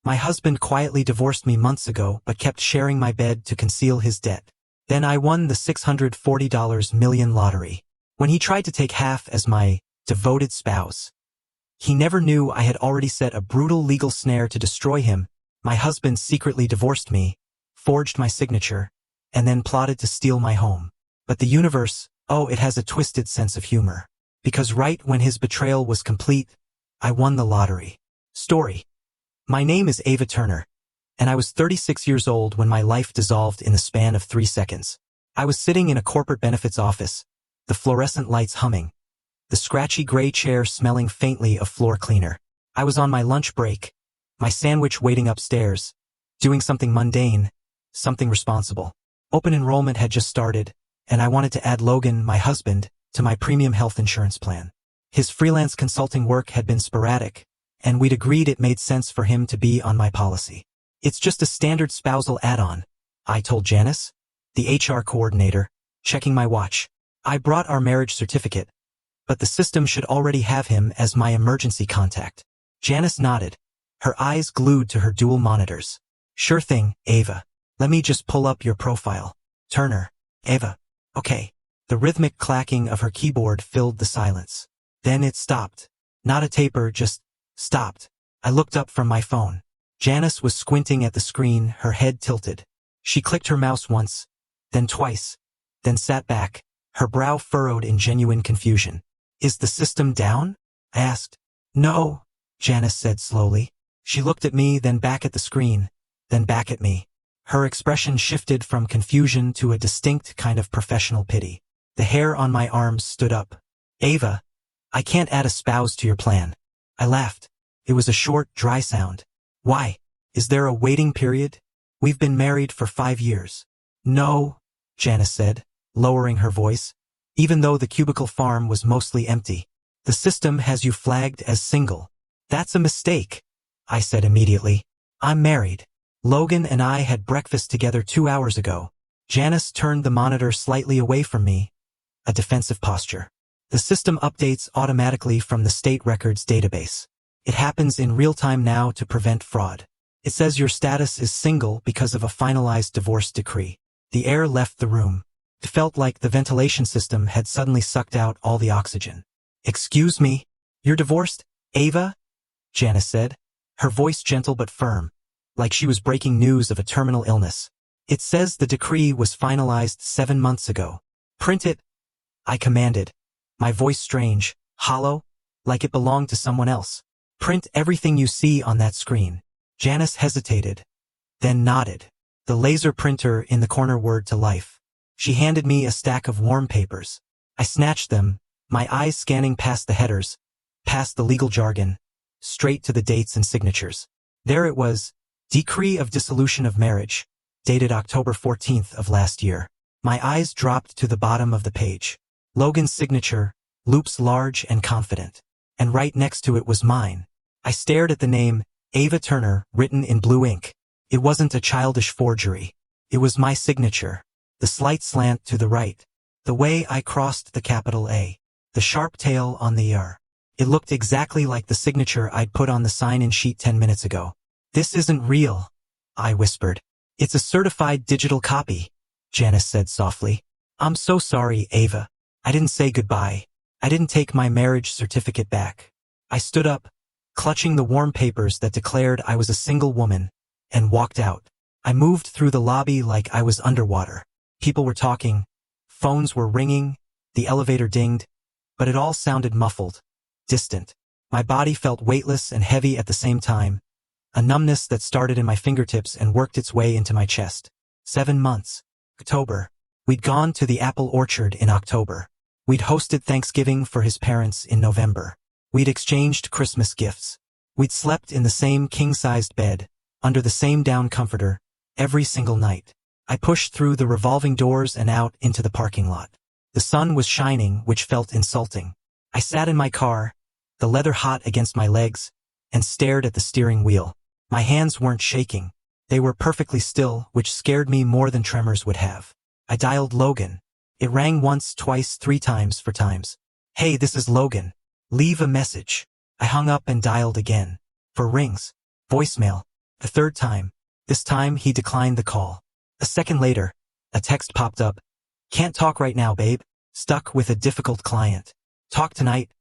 My husband quietly divorced me months ago but kept sharing my bed to conceal his debt. Then I won the $640 million lottery. When he tried to take half as my devoted spouse, he never knew I had already set a brutal legal snare to destroy him. My husband secretly divorced me, forged my signature, and then plotted to steal my home. But the universe, oh, it has a twisted sense of humor. Because right when his betrayal was complete, I won the lottery. Story. My name is Ava Turner, and I was 36 years old when my life dissolved in the span of 3 seconds. I was sitting in a corporate benefits office, the fluorescent lights humming, the scratchy gray chair smelling faintly of floor cleaner. I was on my lunch break, my sandwich waiting upstairs, doing something mundane, something responsible. Open enrollment had just started, and I wanted to add Logan, my husband, to my premium health insurance plan. His freelance consulting work had been sporadic, and we'd agreed it made sense for him to be on my policy. It's just a standard spousal add-on, I told Janice, the HR coordinator, checking my watch. I brought our marriage certificate, but the system should already have him as my emergency contact. Janice nodded, her eyes glued to her dual monitors. Sure thing, Ava. Let me just pull up your profile. Turner. Ava. Okay. The rhythmic clacking of her keyboard filled the silence. Then it stopped. Not a taper, just stopped. I looked up from my phone. Janice was squinting at the screen, her head tilted. She clicked her mouse once, then twice, then sat back, her brow furrowed in genuine confusion. Is the system down? I asked. No, Janice said slowly. She looked at me, then back at the screen, then back at me. Her expression shifted from confusion to a distinct kind of professional pity. The hair on my arms stood up. Ava, I can't add a spouse to your plan. I laughed. It was a short, dry sound. Why? Is there a waiting period? We've been married for 5 years. No, Janice said, lowering her voice, even though the cubicle farm was mostly empty. The system has you flagged as single. That's a mistake, I said immediately. I'm married. Logan and I had breakfast together 2 hours ago. Janice turned the monitor slightly away from me, a defensive posture. The system updates automatically from the state records database. It happens in real time now to prevent fraud. It says your status is single because of a finalized divorce decree. The air left the room. It felt like the ventilation system had suddenly sucked out all the oxygen. Excuse me? You're divorced, Ava? Janice said, her voice gentle but firm, like she was breaking news of a terminal illness. It says the decree was finalized 7 months ago. Print it, I commanded, my voice strange, hollow, like it belonged to someone else. Print everything you see on that screen. Janice hesitated, then nodded. The laser printer in the corner whirred to life. She handed me a stack of warm papers. I snatched them, my eyes scanning past the headers, past the legal jargon, straight to the dates and signatures. There it was, Decree of Dissolution of Marriage, dated October 14th of last year. My eyes dropped to the bottom of the page. Logan's signature, loops large and confident. And right next to it was mine. I stared at the name, Ava Turner, written in blue ink. It wasn't a childish forgery. It was my signature. The slight slant to the right. The way I crossed the capital A. The sharp tail on the R. It looked exactly like the signature I'd put on the sign-in sheet 10 minutes ago. This isn't real, I whispered. It's a certified digital copy, Janice said softly. I'm so sorry, Ava. I didn't say goodbye. I didn't take my marriage certificate back. I stood up, clutching the warm papers that declared I was a single woman, and walked out. I moved through the lobby like I was underwater. People were talking, phones were ringing, the elevator dinged, but it all sounded muffled, distant. My body felt weightless and heavy at the same time, a numbness that started in my fingertips and worked its way into my chest. 7 months. October. We'd gone to the apple orchard in October. We'd hosted Thanksgiving for his parents in November. We'd exchanged Christmas gifts. We'd slept in the same king-sized bed, under the same down comforter, every single night. I pushed through the revolving doors and out into the parking lot. The sun was shining, which felt insulting. I sat in my car, the leather hot against my legs, and stared at the steering wheel. My hands weren't shaking. They were perfectly still, which scared me more than tremors would have. I dialed Logan. It rang once, twice, 3 times for times. Hey, this is Logan. Leave a message. I hung up and dialed again. 4 rings. Voicemail. The third time. This time he declined the call. A second later, a text popped up. Can't talk right now, babe. Stuck with a difficult client. Talk tonight,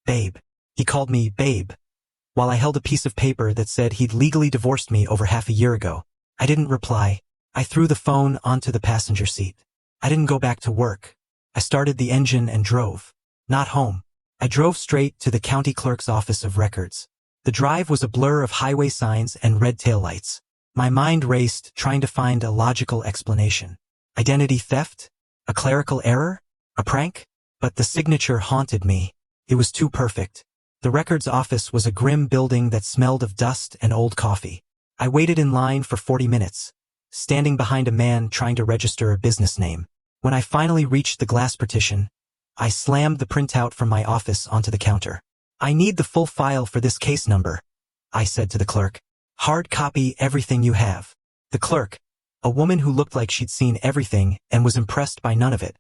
babe. He called me babe, while I held a piece of paper that said he'd legally divorced me over half a year ago. I didn't reply. I threw the phone onto the passenger seat. I didn't go back to work. I started the engine and drove. Not home. I drove straight to the county clerk's office of records. The drive was a blur of highway signs and red taillights. My mind raced, trying to find a logical explanation. Identity theft? A clerical error? A prank? But the signature haunted me. It was too perfect. The records office was a grim building that smelled of dust and old coffee. I waited in line for 40 minutes, standing behind a man trying to register a business name. When I finally reached the glass partition, I slammed the printout from my office onto the counter. I need the full file for this case number, I said to the clerk. Hard copy everything you have. The clerk, a woman who looked like she'd seen everything and was impressed by none of it,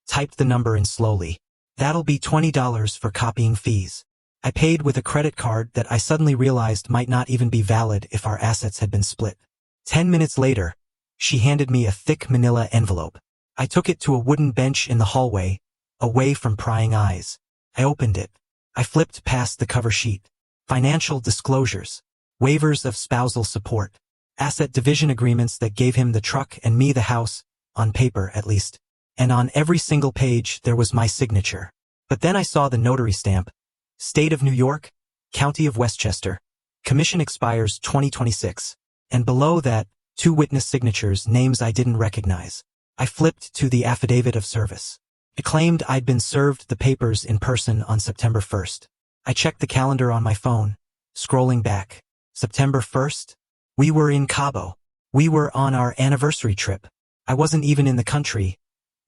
typed the number in slowly. That'll be $20 for copying fees. I paid with a credit card that I suddenly realized might not even be valid if our assets had been split. 10 minutes later, she handed me a thick manila envelope. I took it to a wooden bench in the hallway, away from prying eyes. I opened it. I flipped past the cover sheet. Financial disclosures. Waivers of spousal support. Asset division agreements that gave him the truck and me the house, on paper at least. And on every single page there was my signature. But then I saw the notary stamp. State of New York, County of Westchester. Commission expires 2026. And below that, 2 witness signatures, names I didn't recognize. I flipped to the affidavit of service. It claimed I'd been served the papers in person on September 1st. I checked the calendar on my phone, scrolling back. September 1st? We were in Cabo. We were on our anniversary trip. I wasn't even in the country,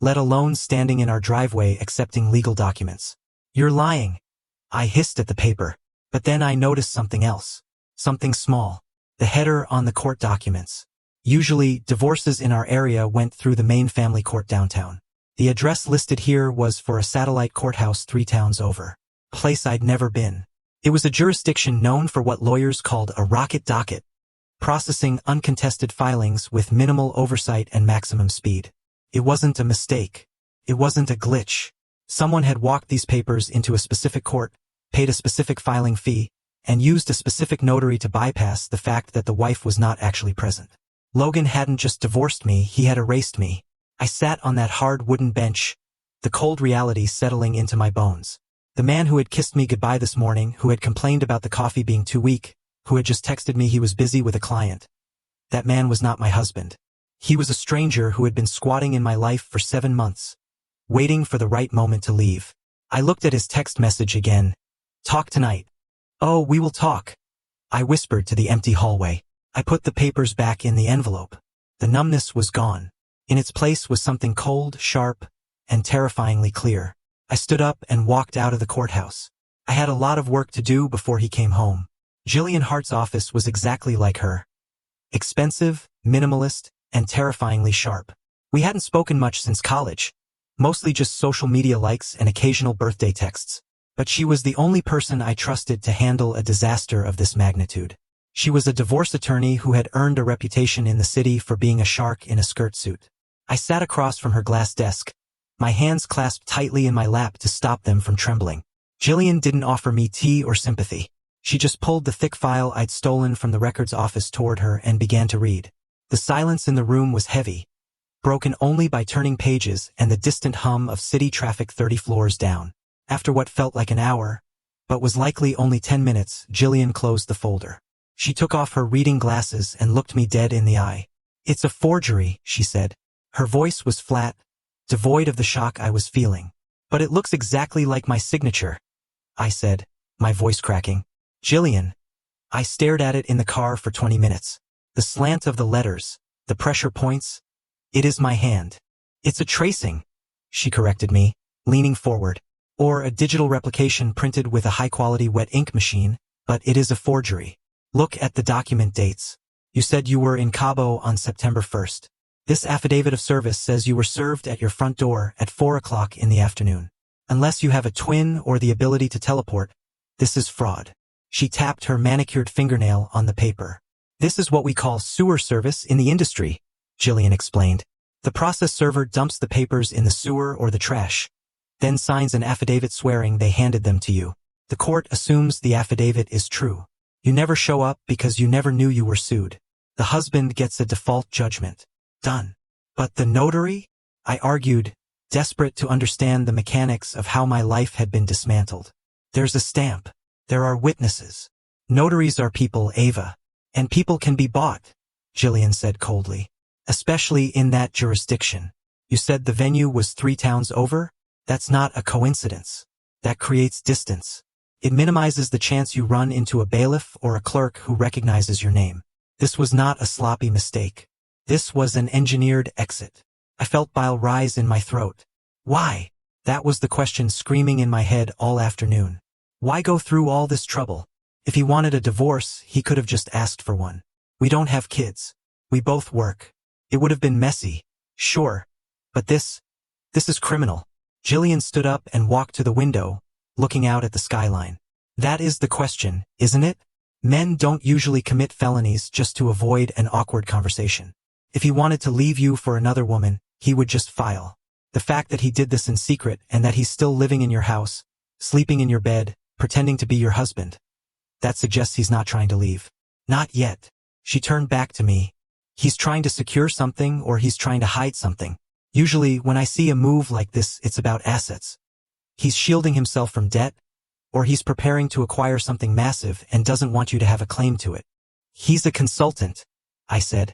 let alone standing in our driveway accepting legal documents. You're lying. I hissed at the paper. But then I noticed something else. Something small. The header on the court documents. Usually, divorces in our area went through the main family court downtown. The address listed here was for a satellite courthouse 3 towns over. A place I'd never been. It was a jurisdiction known for what lawyers called a rocket docket, processing uncontested filings with minimal oversight and maximum speed. It wasn't a mistake. It wasn't a glitch. Someone had walked these papers into a specific court, paid a specific filing fee, and used a specific notary to bypass the fact that the wife was not actually present. Logan hadn't just divorced me, he had erased me. I sat on that hard wooden bench, the cold reality settling into my bones. The man who had kissed me goodbye this morning, who had complained about the coffee being too weak, who had just texted me he was busy with a client. That man was not my husband. He was a stranger who had been squatting in my life for 7 months, waiting for the right moment to leave. I looked at his text message again. Talk tonight. Oh, we will talk. I whispered to the empty hallway. I put the papers back in the envelope. The numbness was gone. In its place was something cold, sharp, and terrifyingly clear. I stood up and walked out of the courthouse. I had a lot of work to do before he came home. Jillian Hart's office was exactly like her. Expensive, minimalist, and terrifyingly sharp. We hadn't spoken much since college, mostly just social media likes and occasional birthday texts. But she was the only person I trusted to handle a disaster of this magnitude. She was a divorce attorney who had earned a reputation in the city for being a shark in a skirt suit. I sat across from her glass desk, my hands clasped tightly in my lap to stop them from trembling. Jillian didn't offer me tea or sympathy. She just pulled the thick file I'd stolen from the records office toward her and began to read. The silence in the room was heavy, broken only by turning pages and the distant hum of city traffic 30 floors down. After what felt like an hour, but was likely only 10 minutes, Jillian closed the folder. She took off her reading glasses and looked me dead in the eye. It's a forgery, she said. Her voice was flat, devoid of the shock I was feeling. But it looks exactly like my signature, I said, my voice cracking. Jillian. I stared at it in the car for 20 minutes. The slant of the letters, the pressure points. It is my hand. It's a tracing, she corrected me, leaning forward. Or a digital replication printed with a high-quality wet ink machine, but it is a forgery. Look at the document dates. You said you were in Cabo on September 1st. This affidavit of service says you were served at your front door at 4 o'clock in the afternoon. Unless you have a twin or the ability to teleport, this is fraud. She tapped her manicured fingernail on the paper. This is what we call sewer service in the industry, Jillian explained. The process server dumps the papers in the sewer or the trash, then signs an affidavit swearing they handed them to you. The court assumes the affidavit is true. You never show up because you never knew you were sued. The husband gets a default judgment. Done. But the notary? I argued, desperate to understand the mechanics of how my life had been dismantled. There's a stamp. There are witnesses. Notaries are people, Ava. And people can be bought, Jillian said coldly. Especially in that jurisdiction. You said the venue was 3 towns over? That's not a coincidence. That creates distance. It minimizes the chance you run into a bailiff or a clerk who recognizes your name. This was not a sloppy mistake. This was an engineered exit. I felt bile rise in my throat. Why? That was the question screaming in my head all afternoon. Why go through all this trouble? If he wanted a divorce, he could have just asked for one. We don't have kids. We both work. It would have been messy, sure. But this is criminal. Jillian stood up and walked to the window, looking out at the skyline. That is the question, isn't it? Men don't usually commit felonies just to avoid an awkward conversation. If he wanted to leave you for another woman, he would just file. The fact that he did this in secret and that he's still living in your house, sleeping in your bed, pretending to be your husband, that suggests he's not trying to leave. Not yet. She turned back to me. He's trying to secure something or he's trying to hide something. Usually, when I see a move like this, it's about assets. He's shielding himself from debt, or he's preparing to acquire something massive and doesn't want you to have a claim to it. He's a consultant, I said.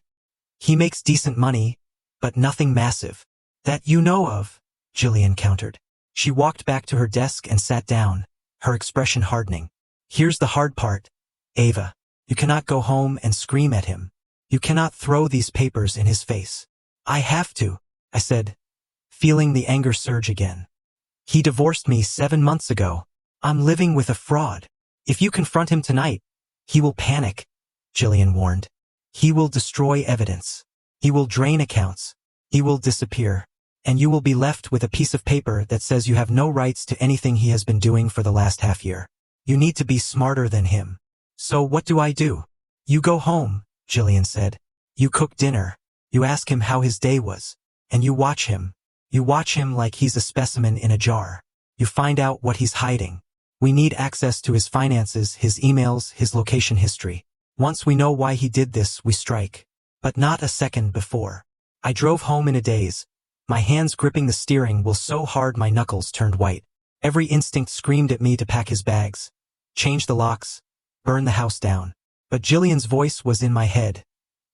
He makes decent money, but nothing massive. That you know of, Jillian countered. She walked back to her desk and sat down, her expression hardening. Here's the hard part, Ava. You cannot go home and scream at him. You cannot throw these papers in his face. I have to, I said, feeling the anger surge again. He divorced me 7 months ago. I'm living with a fraud. If you confront him tonight, he will panic, Jillian warned. He will destroy evidence. He will drain accounts. He will disappear. And you will be left with a piece of paper that says you have no rights to anything he has been doing for the last half year. You need to be smarter than him. So what do I do? You go home, Jillian said. You cook dinner. You ask him how his day was. And you watch him. You watch him like he's a specimen in a jar. You find out what he's hiding. We need access to his finances, his emails, his location history. Once we know why he did this, we strike. But not a second before. I drove home in a daze. My hands gripping the steering wheel so hard my knuckles turned white. Every instinct screamed at me to pack his bags, change the locks, burn the house down. But Jillian's voice was in my head.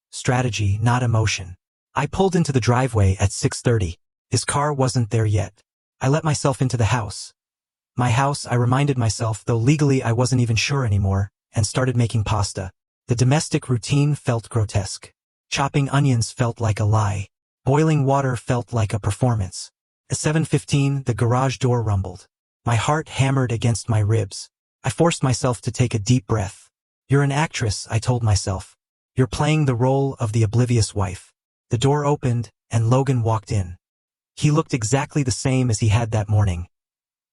Strategy, not emotion. I pulled into the driveway at 6:30. His car wasn't there yet. I let myself into the house. My house, I reminded myself, though legally I wasn't even sure anymore, and started making pasta. The domestic routine felt grotesque. Chopping onions felt like a lie. Boiling water felt like a performance. At 7:15, the garage door rumbled. My heart hammered against my ribs. I forced myself to take a deep breath. You're an actress, I told myself. You're playing the role of the oblivious wife. The door opened, and Logan walked in. He looked exactly the same as he had that morning.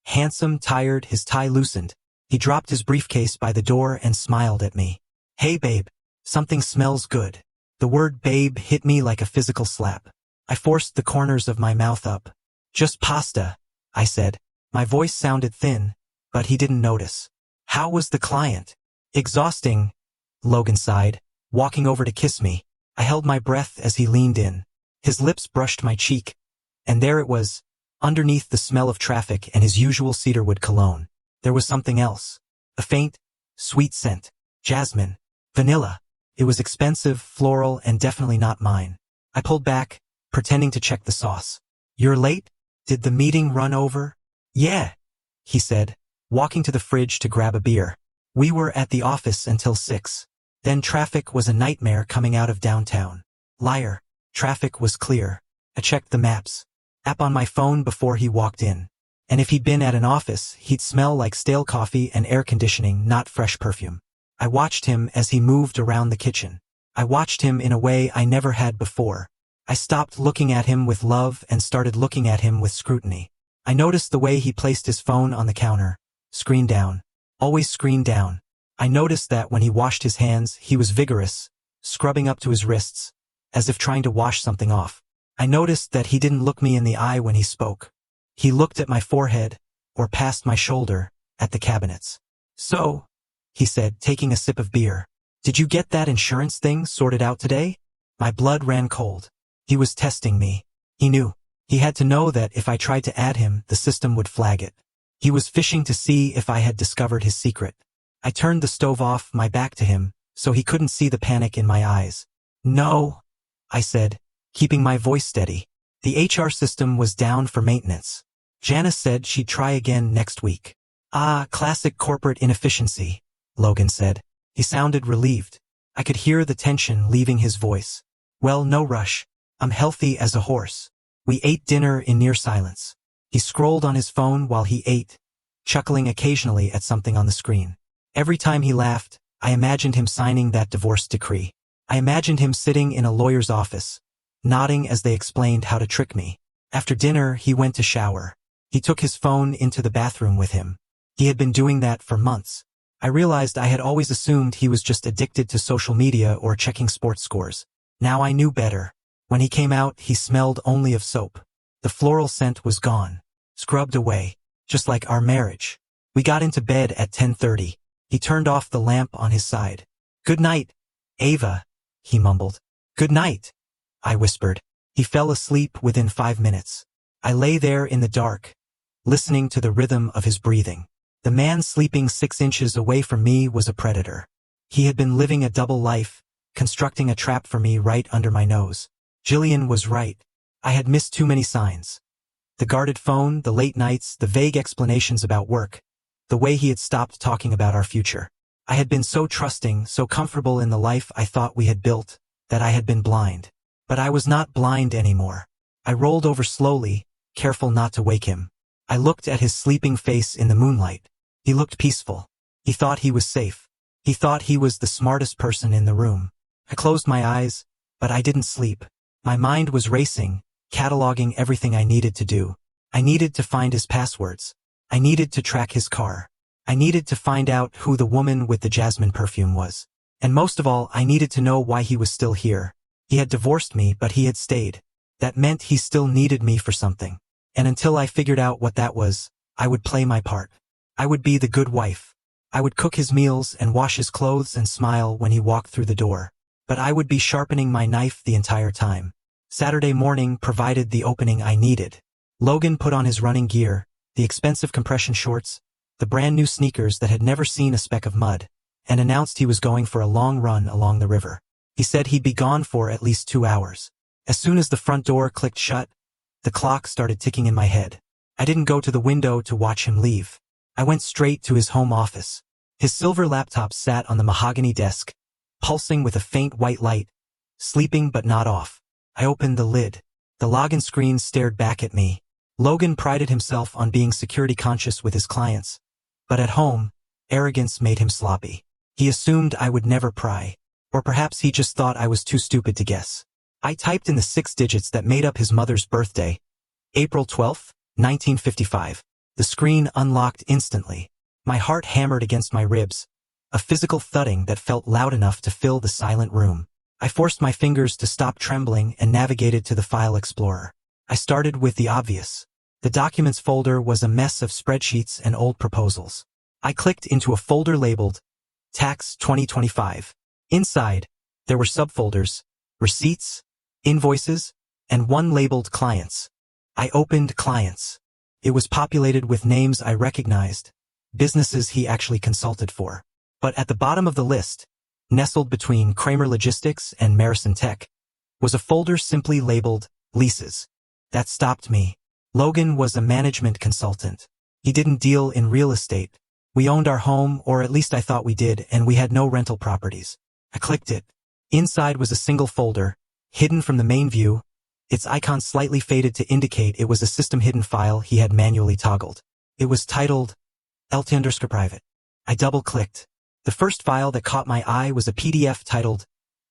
Handsome, tired, his tie loosened. He dropped his briefcase by the door and smiled at me. Hey babe, something smells good. The word babe hit me like a physical slap. I forced the corners of my mouth up. Just pasta, I said. My voice sounded thin, but he didn't notice. How was the client? Exhausting, Logan sighed, walking over to kiss me. I held my breath as he leaned in. His lips brushed my cheek, and there it was, underneath the smell of traffic and his usual cedarwood cologne. There was something else. A faint, sweet scent. Jasmine. Vanilla. It was expensive, floral, and definitely not mine. I pulled back, pretending to check the sauce. You're late? Did the meeting run over? Yeah, he said, walking to the fridge to grab a beer. We were at the office until 6. Then traffic was a nightmare coming out of downtown. Liar. Traffic was clear. I checked the maps. App on my phone before he walked in. And if he'd been at an office, he'd smell like stale coffee and air conditioning, not fresh perfume. I watched him as he moved around the kitchen. I watched him in a way I never had before. I stopped looking at him with love and started looking at him with scrutiny. I noticed the way he placed his phone on the counter. Screen down. Always screen down. I noticed that when he washed his hands, he was vigorous, scrubbing up to his wrists, as if trying to wash something off. I noticed that he didn't look me in the eye when he spoke. He looked at my forehead, or past my shoulder, at the cabinets. "So," he said, taking a sip of beer, "did you get that insurance thing sorted out today?" My blood ran cold. He was testing me. He knew. He had to know that if I tried to add him, the system would flag it. He was fishing to see if I had discovered his secret. I turned the stove off, my back to him, so he couldn't see the panic in my eyes. "No," I said, keeping my voice steady. "The HR system was down for maintenance. Janice said she'd try again next week." "Ah, classic corporate inefficiency," Logan said. He sounded relieved. I could hear the tension leaving his voice. "Well, no rush. I'm healthy as a horse." We ate dinner in near silence. He scrolled on his phone while he ate, chuckling occasionally at something on the screen. Every time he laughed, I imagined him signing that divorce decree. I imagined him sitting in a lawyer's office, nodding as they explained how to trick me. After dinner, he went to shower. He took his phone into the bathroom with him. He had been doing that for months. I realized I had always assumed he was just addicted to social media or checking sports scores. Now I knew better. When he came out, he smelled only of soap. The floral scent was gone, scrubbed away, just like our marriage. We got into bed at 10:30. He turned off the lamp on his side. "Good night, Ava," he mumbled. "Good night," I whispered. He fell asleep within 5 minutes. I lay there in the dark, listening to the rhythm of his breathing. The man sleeping 6 inches away from me was a predator. He had been living a double life, constructing a trap for me right under my nose. Jillian was right. I had missed too many signs. The guarded phone, the late nights, the vague explanations about work, the way he had stopped talking about our future. I had been so trusting, so comfortable in the life I thought we had built, that I had been blind. But I was not blind anymore. I rolled over slowly, careful not to wake him. I looked at his sleeping face in the moonlight. He looked peaceful. He thought he was safe. He thought he was the smartest person in the room. I closed my eyes, but I didn't sleep. My mind was racing, cataloging everything I needed to do. I needed to find his passwords. I needed to track his car. I needed to find out who the woman with the jasmine perfume was. And most of all, I needed to know why he was still here. He had divorced me, but he had stayed. That meant he still needed me for something. And until I figured out what that was, I would play my part. I would be the good wife. I would cook his meals and wash his clothes and smile when he walked through the door. But I would be sharpening my knife the entire time. Saturday morning provided the opening I needed. Logan put on his running gear, the expensive compression shorts, the brand new sneakers that had never seen a speck of mud, and announced he was going for a long run along the river. He said he'd be gone for at least 2 hours. As soon as the front door clicked shut, the clock started ticking in my head. I didn't go to the window to watch him leave. I went straight to his home office. His silver laptop sat on the mahogany desk, pulsing with a faint white light, sleeping but not off. I opened the lid. The login screen stared back at me. Logan prided himself on being security conscious with his clients. But at home, arrogance made him sloppy. He assumed I would never pry. Or perhaps he just thought I was too stupid to guess. I typed in the 6 digits that made up his mother's birthday. April 12, 1955. The screen unlocked instantly. My heart hammered against my ribs, a physical thudding that felt loud enough to fill the silent room. I forced my fingers to stop trembling and navigated to the file explorer. I started with the obvious. The documents folder was a mess of spreadsheets and old proposals. I clicked into a folder labeled Tax 2025. Inside, there were subfolders, receipts, invoices, and one labeled Clients. I opened Clients. It was populated with names I recognized, businesses he actually consulted for. But at the bottom of the list, nestled between Kramer Logistics and Marison Tech, was a folder simply labeled Leases. That stopped me. Logan was a management consultant. He didn't deal in real estate. We owned our home, or at least I thought we did, and we had no rental properties. I clicked it. Inside was a single folder, hidden from the main view, its icon slightly faded to indicate it was a system-hidden file he had manually toggled. It was titled LT_private. I double-clicked. The first file that caught my eye was a PDF titled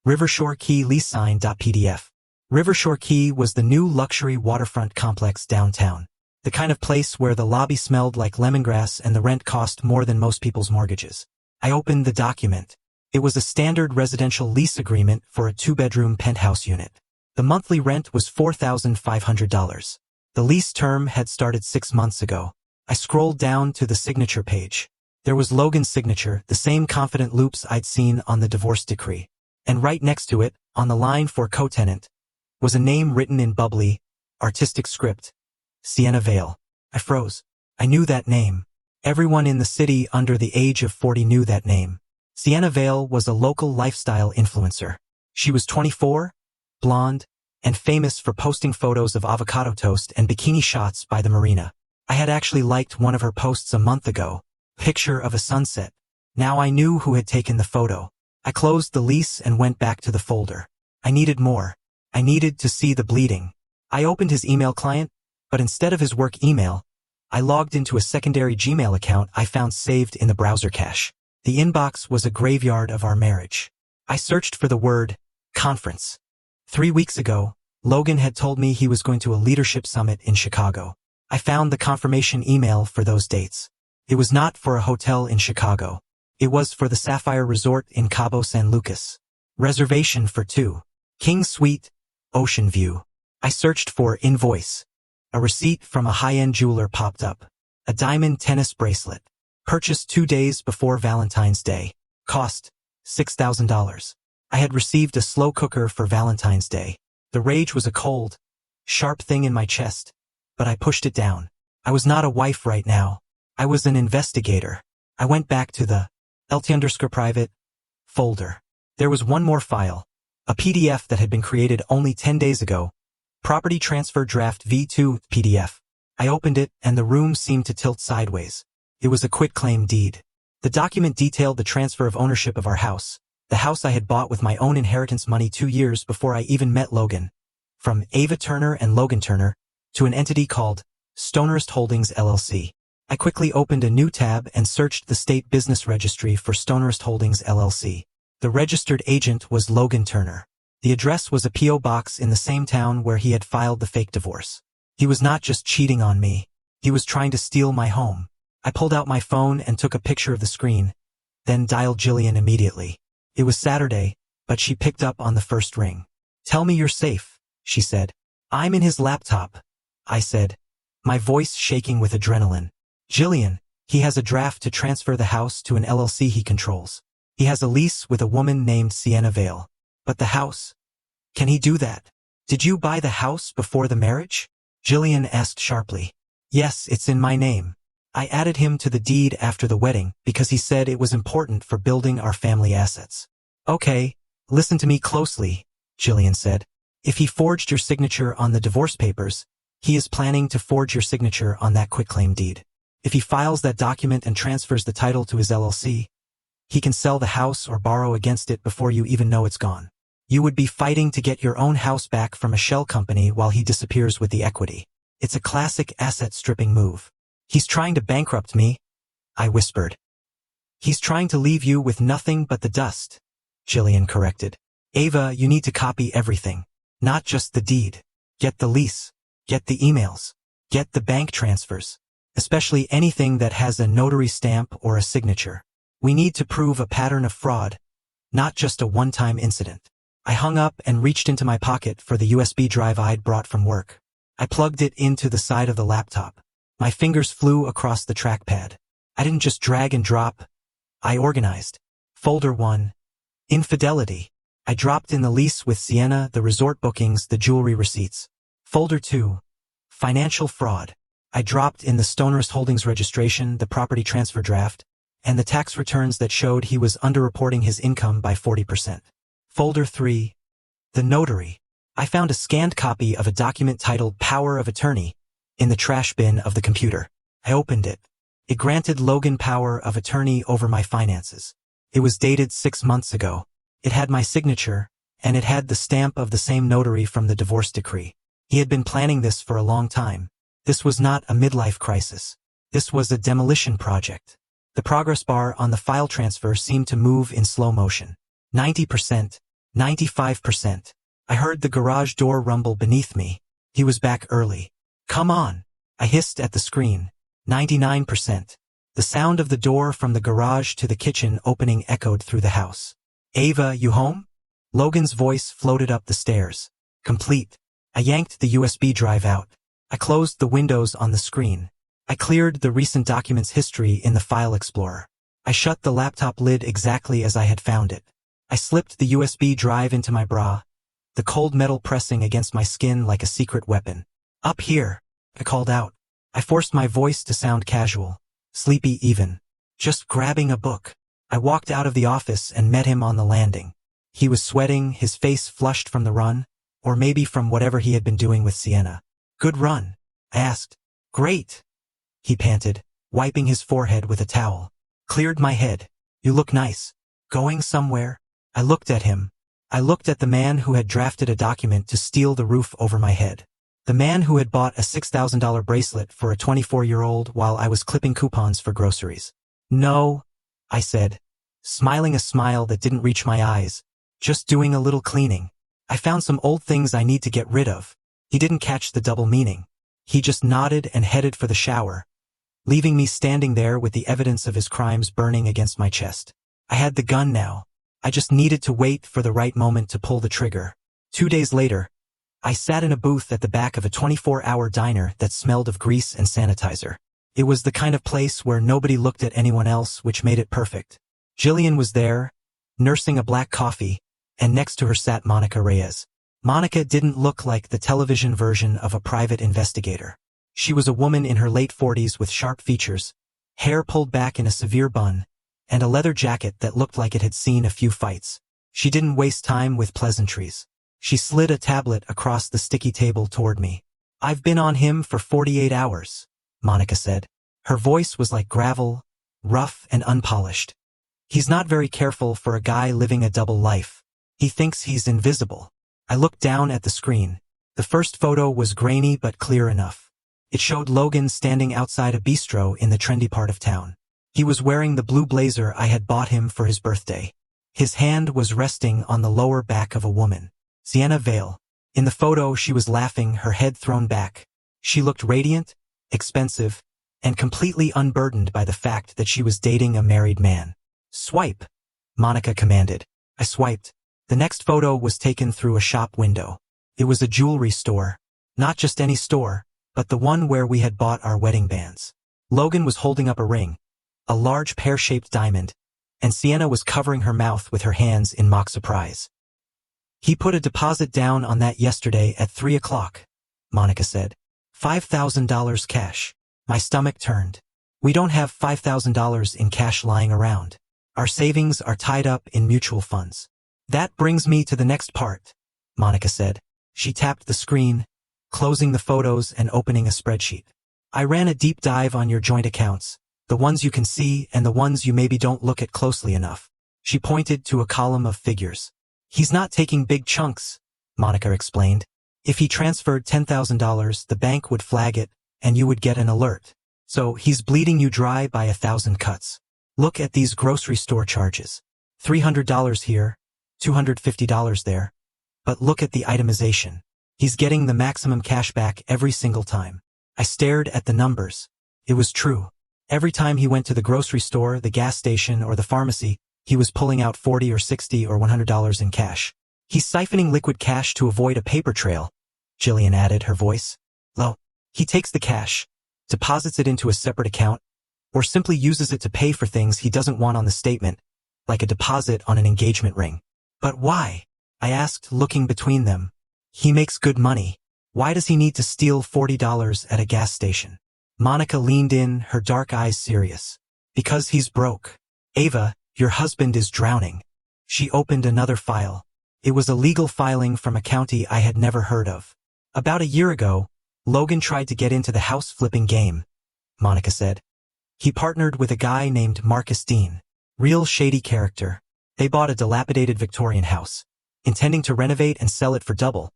Rivershore Key Lease Sign.pdf. Rivershore Key was the new luxury waterfront complex downtown. The kind of place where the lobby smelled like lemongrass and the rent cost more than most people's mortgages. I opened the document. It was a standard residential lease agreement for a 2-bedroom penthouse unit. The monthly rent was $4,500. The lease term had started 6 months ago. I scrolled down to the signature page. There was Logan's signature, the same confident loops I'd seen on the divorce decree. And right next to it, on the line for co-tenant, was a name written in bubbly, artistic script. Sienna Vale. I froze. I knew that name. Everyone in the city under the age of 40 knew that name. Sienna Vale was a local lifestyle influencer. She was 24, blonde, and famous for posting photos of avocado toast and bikini shots by the marina. I had actually liked one of her posts a month ago, picture of a sunset. Now I knew who had taken the photo. I closed the lease and went back to the folder. I needed more. I needed to see the bleeding. I opened his email client, but instead of his work email, I logged into a secondary Gmail account I found saved in the browser cache. The inbox was a graveyard of our marriage. I searched for the word conference. 3 weeks ago, Logan had told me he was going to a leadership summit in Chicago. I found the confirmation email for those dates. It was not for a hotel in Chicago. It was for the Sapphire Resort in Cabo San Lucas. Reservation for 2. King Suite, Ocean View. I searched for invoice. A receipt from a high-end jeweler popped up. A diamond tennis bracelet. Purchased 2 days before Valentine's Day. Cost $6,000. I had received a slow cooker for Valentine's Day. The rage was a cold, sharp thing in my chest, but I pushed it down. I was not a wife right now. I was an investigator. I went back to the LT_private folder. There was one more file, a PDF that had been created only 10 days ago. Property Transfer Draft V2 PDF. I opened it and the room seemed to tilt sideways. It was a quitclaim deed. The document detailed the transfer of ownership of our house, the house I had bought with my own inheritance money 2 years before I even met Logan. From Ava Turner and Logan Turner to an entity called Stonerist Holdings LLC. I quickly opened a new tab and searched the state business registry for Stonerist Holdings LLC. The registered agent was Logan Turner. The address was a P.O. box in the same town where he had filed the fake divorce. He was not just cheating on me. He was trying to steal my home. I pulled out my phone and took a picture of the screen, then dialed Jillian immediately. It was Saturday, but she picked up on the first ring. "Tell me you're safe," she said. "I'm in his laptop," I said, my voice shaking with adrenaline. "Jillian, he has a draft to transfer the house to an LLC he controls. He has a lease with a woman named Sienna Vale. But the house? Can he do that? Did you buy the house before the marriage?" Jillian asked sharply. "Yes, it's in my name. I added him to the deed after the wedding because he said it was important for building our family assets." "Okay, listen to me closely," Jillian said. "If he forged your signature on the divorce papers, he is planning to forge your signature on that quitclaim deed. If he files that document and transfers the title to his LLC, he can sell the house or borrow against it before you even know it's gone. You would be fighting to get your own house back from a shell company while he disappears with the equity. It's a classic asset-stripping move. He's trying to bankrupt me," I whispered. "He's trying to leave you with nothing but the dust," Jillian corrected. "Ava, you need to copy everything. Not just the deed. Get the lease. Get the emails. Get the bank transfers. Especially anything that has a notary stamp or a signature. We need to prove a pattern of fraud, not just a one-time incident." I hung up and reached into my pocket for the USB drive I'd brought from work. I plugged it into the side of the laptop. My fingers flew across the trackpad. I didn't just drag and drop. I organized. Folder 1. Infidelity. I dropped in the lease with Sienna, the resort bookings, the jewelry receipts. Folder 2. Financial fraud. I dropped in the Stonerist Holdings registration, the property transfer draft, and the tax returns that showed he was underreporting his income by 40%. Folder 3. The notary. I found a scanned copy of a document titled Power of Attorney in the trash bin of the computer. I opened it. It granted Logan power of attorney over my finances. It was dated 6 months ago. It had my signature, and it had the stamp of the same notary from the divorce decree. He had been planning this for a long time. This was not a midlife crisis. This was a demolition project. The progress bar on the file transfer seemed to move in slow motion. 90%, 95%. I heard the garage door rumble beneath me. He was back early. "Come on," I hissed at the screen. 99%. The sound of the door from the garage to the kitchen opening echoed through the house. Ava, you home? Logan's voice floated up the stairs. Complete. I yanked the USB drive out. I closed the windows on the screen. I cleared the recent documents history in the file explorer. I shut the laptop lid exactly as I had found it. I slipped the USB drive into my bra, the cold metal pressing against my skin like a secret weapon. Up here, I called out. I forced my voice to sound casual, sleepy even. Just grabbing a book. I walked out of the office and met him on the landing. He was sweating, his face flushed from the run, or maybe from whatever he had been doing with Sienna. Good run? I asked. Great, he panted, wiping his forehead with a towel. Cleared my head. You look nice. Going somewhere? I looked at him. I looked at the man who had drafted a document to steal the roof over my head. The man who had bought a $6,000 bracelet for a 24-year-old while I was clipping coupons for groceries. No, I said, smiling a smile that didn't reach my eyes. Just doing a little cleaning. I found some old things I need to get rid of. He didn't catch the double meaning. He just nodded and headed for the shower, leaving me standing there with the evidence of his crimes burning against my chest. I had the gun now. I just needed to wait for the right moment to pull the trigger. 2 days later, I sat in a booth at the back of a 24-hour diner that smelled of grease and sanitizer. It was the kind of place where nobody looked at anyone else, which made it perfect. Jillian was there, nursing a black coffee, and next to her sat Monica Reyes. Monica didn't look like the television version of a private investigator. She was a woman in her late 40s with sharp features, hair pulled back in a severe bun, and a leather jacket that looked like it had seen a few fights. She didn't waste time with pleasantries. She slid a tablet across the sticky table toward me. I've been on him for 48 hours, Monica said. Her voice was like gravel, rough and unpolished. He's not very careful for a guy living a double life. He thinks he's invisible. I looked down at the screen. The first photo was grainy but clear enough. It showed Logan standing outside a bistro in the trendy part of town. He was wearing the blue blazer I had bought him for his birthday. His hand was resting on the lower back of a woman, Sienna Vale. In the photo, she was laughing, her head thrown back. She looked radiant, expensive, and completely unburdened by the fact that she was dating a married man. Swipe, Monica commanded. I swiped. The next photo was taken through a shop window. It was a jewelry store. Not just any store, but the one where we had bought our wedding bands. Logan was holding up a ring, a large pear-shaped diamond, and Sienna was covering her mouth with her hands in mock surprise. He put a deposit down on that yesterday at 3 o'clock, Monica said. $5,000 cash. My stomach turned. We don't have $5,000 in cash lying around. Our savings are tied up in mutual funds. That brings me to the next part, Monica said. She tapped the screen, closing the photos and opening a spreadsheet. I ran a deep dive on your joint accounts, the ones you can see and the ones you maybe don't look at closely enough. She pointed to a column of figures. He's not taking big chunks, Monica explained. If he transferred $10,000, the bank would flag it, and you would get an alert. So he's bleeding you dry by 1,000 cuts. Look at these grocery store charges. $300 here, $250 there. But look at the itemization. He's getting the maximum cash back every single time. I stared at the numbers. It was true. Every time he went to the grocery store, the gas station, or the pharmacy, he was pulling out $40 or $60 or $100 in cash. He's siphoning liquid cash to avoid a paper trail, Jillian added, her voice low. He takes the cash, deposits it into a separate account, or simply uses it to pay for things he doesn't want on the statement, like a deposit on an engagement ring. But why? I asked, looking between them. He makes good money. Why does he need to steal $40 at a gas station? Monica leaned in, her dark eyes serious. Because he's broke. Ava, your husband is drowning. She opened another file. It was a legal filing from a county I had never heard of. About a year ago, Logan tried to get into the house flipping game, Monica said. He partnered with a guy named Marcus Dean. Real shady character. They bought a dilapidated Victorian house, intending to renovate and sell it for double,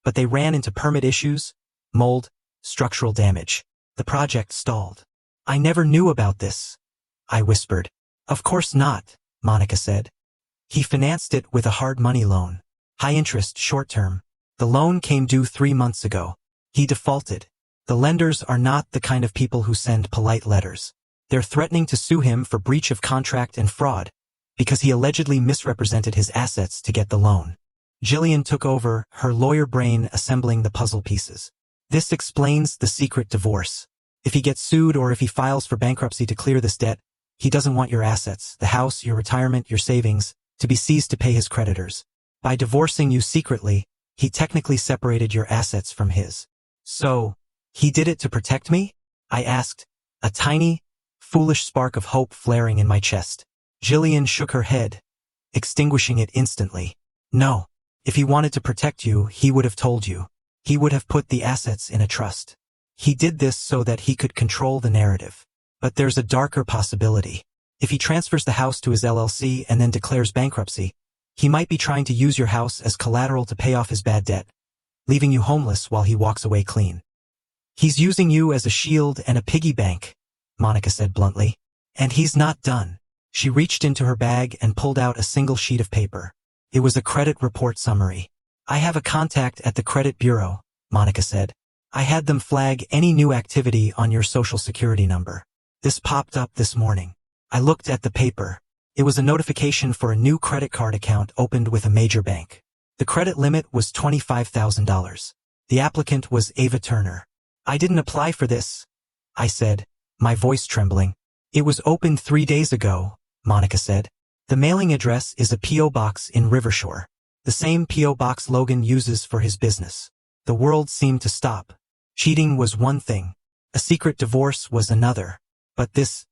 but they ran into permit issues, mold, structural damage. The project stalled. I never knew about this, I whispered. Of course not, Monica said. He financed it with a hard money loan. High interest, short term. The loan came due 3 months ago. He defaulted. The lenders are not the kind of people who send polite letters. They're threatening to sue him for breach of contract and fraud, because he allegedly misrepresented his assets to get the loan. Jillian took over, her lawyer brain assembling the puzzle pieces. This explains the secret divorce. If he gets sued or if he files for bankruptcy to clear this debt, he doesn't want your assets, the house, your retirement, your savings, to be seized to pay his creditors. By divorcing you secretly, he technically separated your assets from his. So, he did it to protect me? I asked, a tiny, foolish spark of hope flaring in my chest. Jillian shook her head, extinguishing it instantly. No. If he wanted to protect you, he would have told you. He would have put the assets in a trust. He did this so that he could control the narrative. But there's a darker possibility. If he transfers the house to his LLC and then declares bankruptcy, he might be trying to use your house as collateral to pay off his bad debt, leaving you homeless while he walks away clean. He's using you as a shield and a piggy bank, Monica said bluntly. And he's not done. She reached into her bag and pulled out a single sheet of paper. It was a credit report summary. I have a contact at the credit bureau, Monica said. I had them flag any new activity on your social security number. This popped up this morning. I looked at the paper. It was a notification for a new credit card account opened with a major bank. The credit limit was $25,000. The applicant was Ava Turner. I didn't apply for this, I said, my voice trembling. It was opened 3 days ago, Monica said. The mailing address is a P.O. box in Rivershore, the same P.O. box Logan uses for his business. The world seemed to stop. Cheating was one thing. A secret divorce was another. But this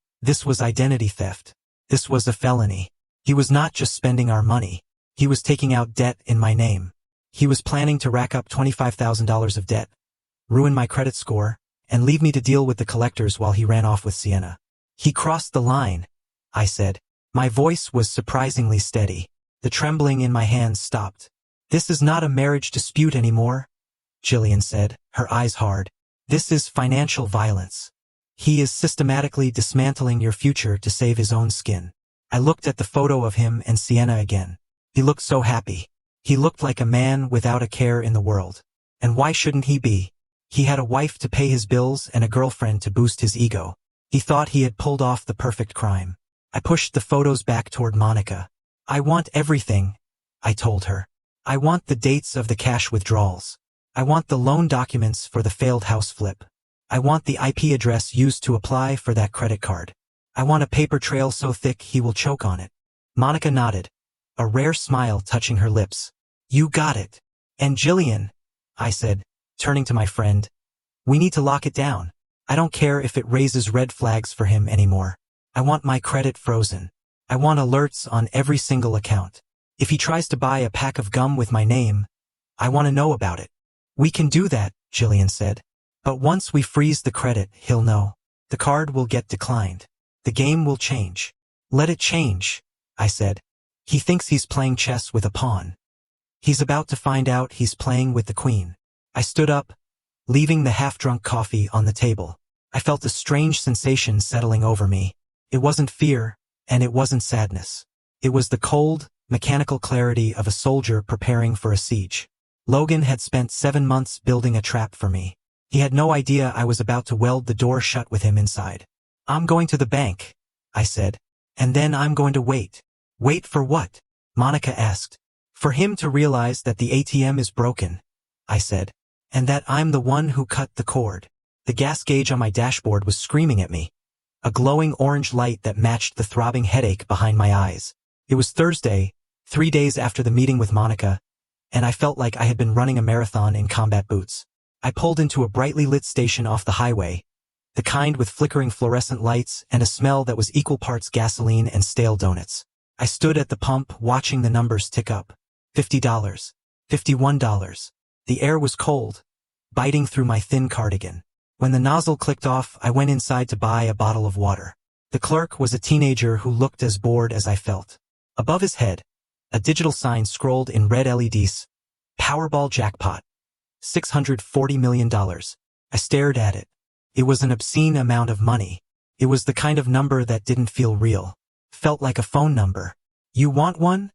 was identity theft. This was a felony. He was not just spending our money. He was taking out debt in my name. He was planning to rack up $25,000 of debt, ruin my credit score, and leave me to deal with the collectors while he ran off with Sienna. He crossed the line, I said. My voice was surprisingly steady. The trembling in my hands stopped. This is not a marriage dispute anymore, Jillian said, her eyes hard. This is financial violence. He is systematically dismantling your future to save his own skin. I looked at the photo of him and Sienna again. He looked so happy. He looked like a man without a care in the world. And why shouldn't he be? He had a wife to pay his bills and a girlfriend to boost his ego. He thought he had pulled off the perfect crime. I pushed the photos back toward Monica. I want everything, I told her. I want the dates of the cash withdrawals. I want the loan documents for the failed house flip. I want the IP address used to apply for that credit card. I want a paper trail so thick he will choke on it. Monica nodded, a rare smile touching her lips. You got it. And Jillian, I said, turning to my friend, we need to lock it down. I don't care if it raises red flags for him anymore. I want my credit frozen. I want alerts on every single account. If he tries to buy a pack of gum with my name, I want to know about it. We can do that, Jillian said. But once we freeze the credit, he'll know. The card will get declined. The game will change. Let it change, I said. He thinks he's playing chess with a pawn. He's about to find out he's playing with the queen. I stood up, leaving the half-drunk coffee on the table. I felt a strange sensation settling over me. It wasn't fear, and it wasn't sadness. It was the cold, mechanical clarity of a soldier preparing for a siege. Logan had spent 7 months building a trap for me. He had no idea I was about to weld the door shut with him inside. I'm going to the bank, I said. And then I'm going to wait. Wait for what? Monica asked. For him to realize that the ATM is broken, I said. And that I'm the one who cut the cord. The gas gauge on my dashboard was screaming at me. A glowing orange light that matched the throbbing headache behind my eyes. It was Thursday, 3 days after the meeting with Monica, and I felt like I had been running a marathon in combat boots. I pulled into a brightly lit station off the highway, the kind with flickering fluorescent lights and a smell that was equal parts gasoline and stale donuts. I stood at the pump watching the numbers tick up. $50, $51. The air was cold, biting through my thin cardigan. When the nozzle clicked off, I went inside to buy a bottle of water. The clerk was a teenager who looked as bored as I felt. Above his head, a digital sign scrolled in red LEDs. Powerball jackpot. $640 million. I stared at it. It was an obscene amount of money. It was the kind of number that didn't feel real. Felt like a phone number. You want one?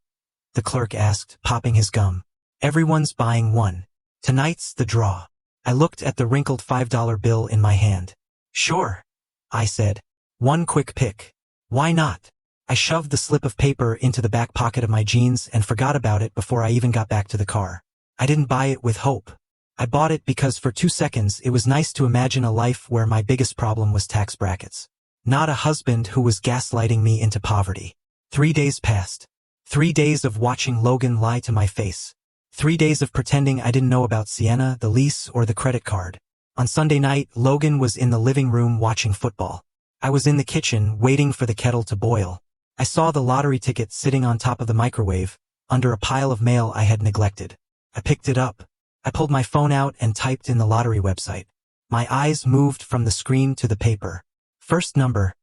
The clerk asked, popping his gum. Everyone's buying one. Tonight's the draw. I looked at the wrinkled $5 bill in my hand. Sure, I said. One quick pick. Why not? I shoved the slip of paper into the back pocket of my jeans and forgot about it before I even got back to the car. I didn't buy it with hope. I bought it because for 2 seconds it was nice to imagine a life where my biggest problem was tax brackets. Not a husband who was gaslighting me into poverty. 3 days passed. 3 days of watching Logan lie to my face. 3 days of pretending I didn't know about Sienna, the lease, or the credit card. On Sunday night, Logan was in the living room watching football. I was in the kitchen, waiting for the kettle to boil. I saw the lottery ticket sitting on top of the microwave, under a pile of mail I had neglected. I picked it up. I pulled my phone out and typed in the lottery website. My eyes moved from the screen to the paper. First number,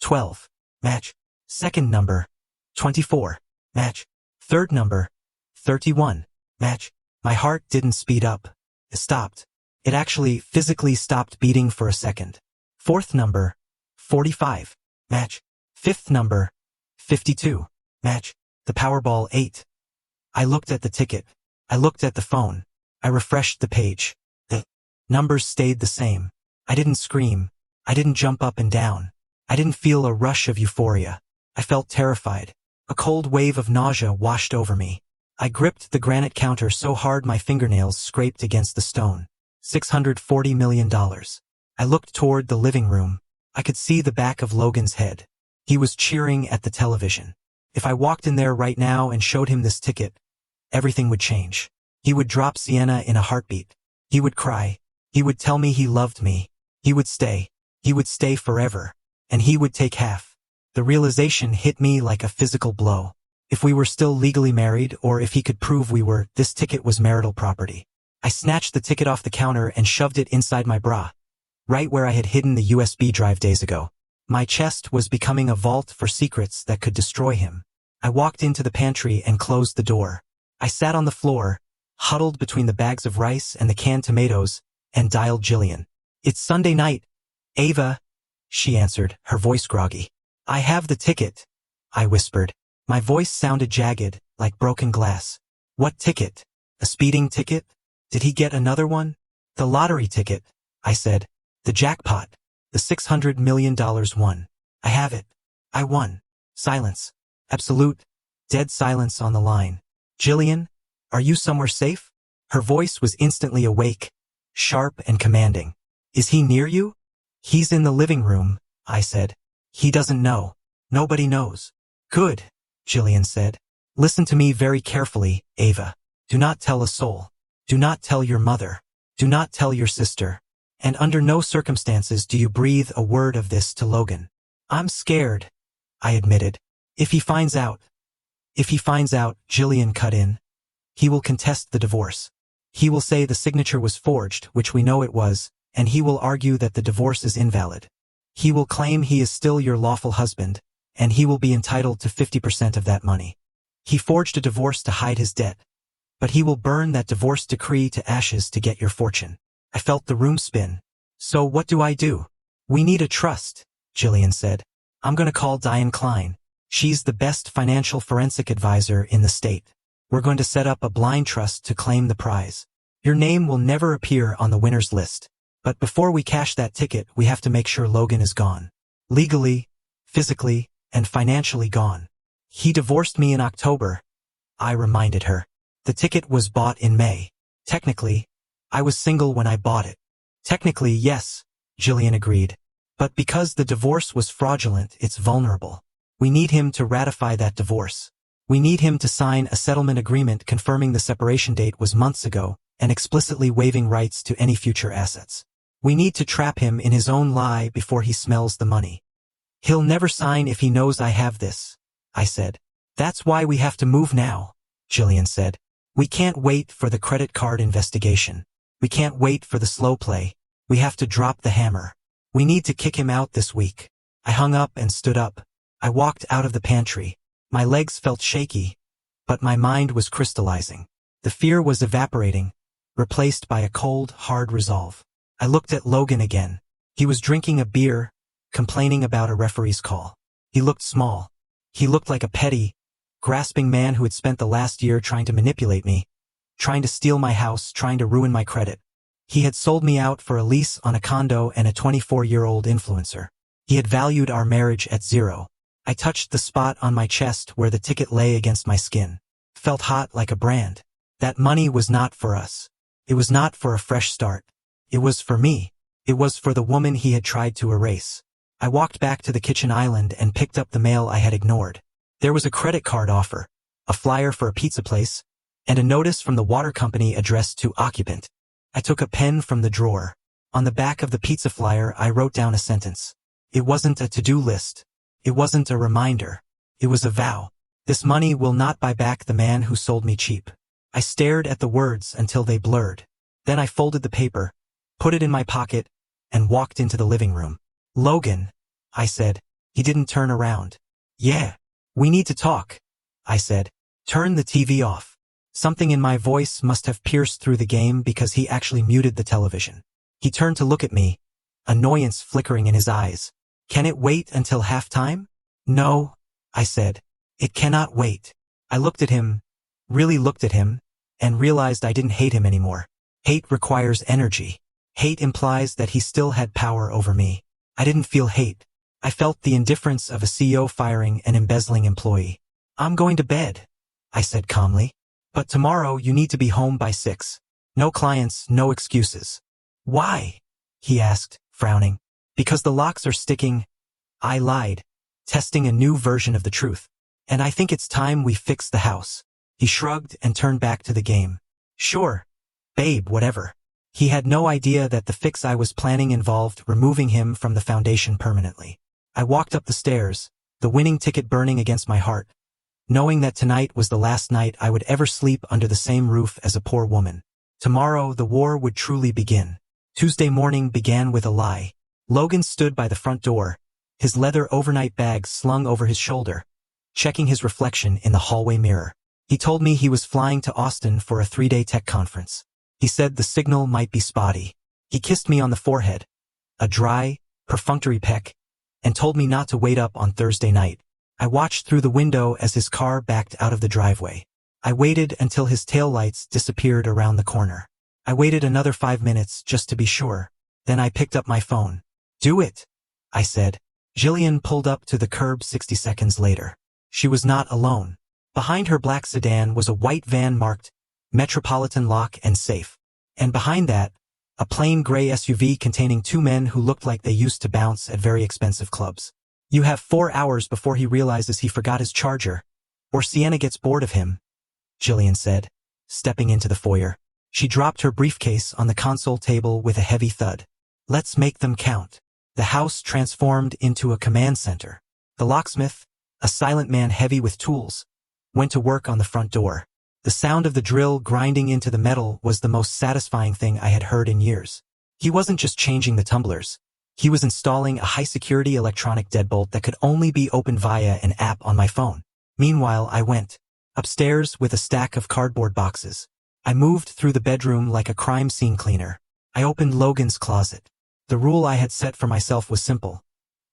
12. Match. Second number, 24. Match. Third number, 31. Match. My heart didn't speed up. It stopped. It actually physically stopped beating for a second. Fourth number, 45. Match. Fifth number, 52. Match. The Powerball 8. I looked at the ticket. I looked at the phone. I refreshed the page. The numbers stayed the same. I didn't scream. I didn't jump up and down. I didn't feel a rush of euphoria. I felt terrified. A cold wave of nausea washed over me. I gripped the granite counter so hard my fingernails scraped against the stone. $640 million. I looked toward the living room. I could see the back of Logan's head. He was cheering at the television. If I walked in there right now and showed him this ticket, everything would change. He would drop Sienna in a heartbeat. He would cry. He would tell me he loved me. He would stay. He would stay forever. And he would take half. The realization hit me like a physical blow. If we were still legally married, or if he could prove we were, this ticket was marital property. I snatched the ticket off the counter and shoved it inside my bra, right where I had hidden the USB drive days ago. My chest was becoming a vault for secrets that could destroy him. I walked into the pantry and closed the door. I sat on the floor, huddled between the bags of rice and the canned tomatoes, and dialed Jillian. "It's Sunday night, Ava," she answered, her voice groggy. "I have the ticket," I whispered. My voice sounded jagged, like broken glass. "What ticket? A speeding ticket? Did he get another one?" "The lottery ticket," I said. "The jackpot. The $600 million won. I have it. I won." Silence. Absolute, dead silence on the line. "Jillian, are you somewhere safe?" Her voice was instantly awake, sharp and commanding. "Is he near you?" "He's in the living room," I said. "He doesn't know. Nobody knows." "Good," Jillian said. "Listen to me very carefully, Ava. Do not tell a soul. Do not tell your mother. Do not tell your sister. And under no circumstances do you breathe a word of this to Logan." "I'm scared," I admitted. If he finds out, Jillian cut in. "He will contest the divorce. He will say the signature was forged, which we know it was, and he will argue that the divorce is invalid. He will claim he is still your lawful husband, and he will be entitled to 50% of that money. He forged a divorce to hide his debt, but he will burn that divorce decree to ashes to get your fortune." I felt the room spin. "So what do I do?" "We need a trust," Jillian said. "I'm gonna call Diane Klein. She's the best financial forensic advisor in the state. We're going to set up a blind trust to claim the prize. Your name will never appear on the winner's list. But before we cash that ticket, we have to make sure Logan is gone. Legally, physically, and financially gone. He divorced me in October," I reminded her. "The ticket was bought in May. Technically, I was single when I bought it." "Technically, yes," Jillian agreed. "But because the divorce was fraudulent, it's vulnerable. We need him to ratify that divorce. We need him to sign a settlement agreement confirming the separation date was months ago and explicitly waiving rights to any future assets. We need to trap him in his own lie before he smells the money." "He'll never sign if he knows I have this," I said. "That's why we have to move now," Jillian said. "We can't wait for the credit card investigation. We can't wait for the slow play. We have to drop the hammer. We need to kick him out this week." I hung up and stood up. I walked out of the pantry. My legs felt shaky, but my mind was crystallizing. The fear was evaporating, replaced by a cold, hard resolve. I looked at Logan again. He was drinking a beer, complaining about a referee's call. He looked small. He looked like a petty, grasping man who had spent the last year trying to manipulate me, trying to steal my house, trying to ruin my credit. He had sold me out for a lease on a condo and a 24-year-old influencer. He had valued our marriage at 0. I touched the spot on my chest where the ticket lay against my skin. Felt hot like a brand. That money was not for us. It was not for a fresh start. It was for me. It was for the woman he had tried to erase. I walked back to the kitchen island and picked up the mail I had ignored. There was a credit card offer, a flyer for a pizza place, and a notice from the water company addressed to occupant. I took a pen from the drawer. On the back of the pizza flyer, I wrote down a sentence. It wasn't a to-do list. It wasn't a reminder. It was a vow. This money will not buy back the man who sold me cheap. I stared at the words until they blurred. Then I folded the paper, put it in my pocket, and walked into the living room. "Logan," I said. He didn't turn around. "Yeah, we need to talk," I said. "Turn the TV off." Something in my voice must have pierced through the game because he actually muted the television. He turned to look at me, annoyance flickering in his eyes. "Can it wait until halftime?" "No," I said. "It cannot wait." I looked at him, really looked at him, and realized I didn't hate him anymore. Hate requires energy. Hate implies that he still had power over me. I didn't feel hate. I felt the indifference of a CEO firing an embezzling employee. "I'm going to bed," I said calmly. "But tomorrow you need to be home by 6. No clients, no excuses." "Why?" he asked, frowning. "Because the locks are sticking." I lied, testing a new version of the truth. "And I think it's time we fix the house." He shrugged and turned back to the game. "Sure, babe, whatever." He had no idea that the fix I was planning involved removing him from the foundation permanently. I walked up the stairs, the winning ticket burning against my heart, knowing that tonight was the last night I would ever sleep under the same roof as a poor woman. Tomorrow the war would truly begin. Tuesday morning began with a lie. Logan stood by the front door, his leather overnight bag slung over his shoulder, checking his reflection in the hallway mirror. He told me he was flying to Austin for a 3-day tech conference. He said the signal might be spotty. He kissed me on the forehead, a dry, perfunctory peck, and told me not to wait up on Thursday night. I watched through the window as his car backed out of the driveway. I waited until his taillights disappeared around the corner. I waited another 5 minutes just to be sure. Then I picked up my phone. "Do it," I said. Jillian pulled up to the curb 60 seconds later. She was not alone. Behind her black sedan was a white van marked Metropolitan Lock and Safe. And behind that, a plain gray SUV containing 2 men who looked like they used to bounce at very expensive clubs. "You have 4 hours before he realizes he forgot his charger, or Sienna gets bored of him," Jillian said, stepping into the foyer. She dropped her briefcase on the console table with a heavy thud. "Let's make them count." The house transformed into a command center. The locksmith, a silent man heavy with tools, went to work on the front door. The sound of the drill grinding into the metal was the most satisfying thing I had heard in years. He wasn't just changing the tumblers. He was installing a high-security electronic deadbolt that could only be opened via an app on my phone. Meanwhile, I went upstairs with a stack of cardboard boxes. I moved through the bedroom like a crime scene cleaner. I opened Logan's closet. The rule I had set for myself was simple.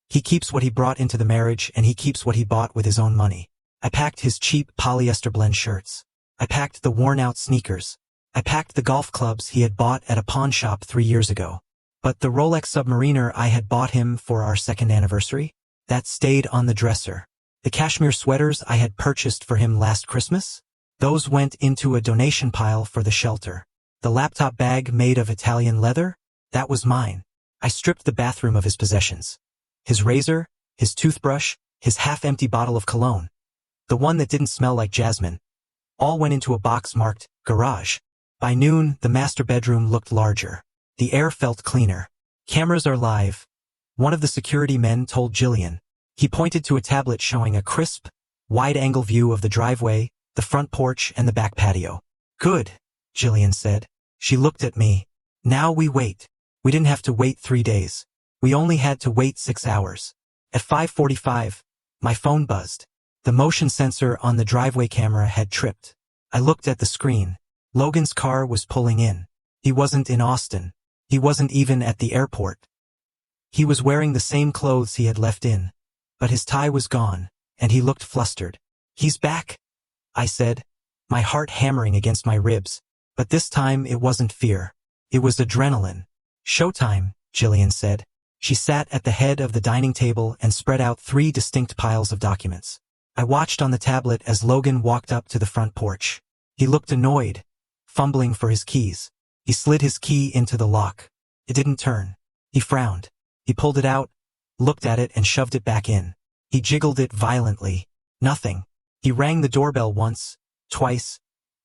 He keeps what he brought into the marriage, and he keeps what he bought with his own money. I packed his cheap polyester blend shirts. I packed the worn-out sneakers. I packed the golf clubs he had bought at a pawn shop 3 years ago. But the Rolex Submariner I had bought him for our 2nd anniversary? That stayed on the dresser. The cashmere sweaters I had purchased for him last Christmas? Those went into a donation pile for the shelter. The laptop bag made of Italian leather? That was mine. I stripped the bathroom of his possessions. His razor, his toothbrush, his half-empty bottle of cologne. The one that didn't smell like jasmine. All went into a box marked garage. By noon, the master bedroom looked larger. The air felt cleaner. "Cameras are live," one of the security men told Jillian. He pointed to a tablet showing a crisp, wide-angle view of the driveway, the front porch, and the back patio. "Good," Jillian said. She looked at me. "Now we wait." We didn't have to wait 3 days. We only had to wait 6 hours. At 5:45, my phone buzzed. The motion sensor on the driveway camera had tripped. I looked at the screen. Logan's car was pulling in. He wasn't in Austin. He wasn't even at the airport. He was wearing the same clothes he had left in, but his tie was gone, and he looked flustered. "He's back," I said, my heart hammering against my ribs. But this time it wasn't fear. It was adrenaline. "Showtime," Jillian said. She sat at the head of the dining table and spread out 3 distinct piles of documents. I watched on the tablet as Logan walked up to the front porch. He looked annoyed, fumbling for his keys. He slid his key into the lock. It didn't turn. He frowned. He pulled it out, looked at it and shoved it back in. He jiggled it violently. Nothing. He rang the doorbell once, twice,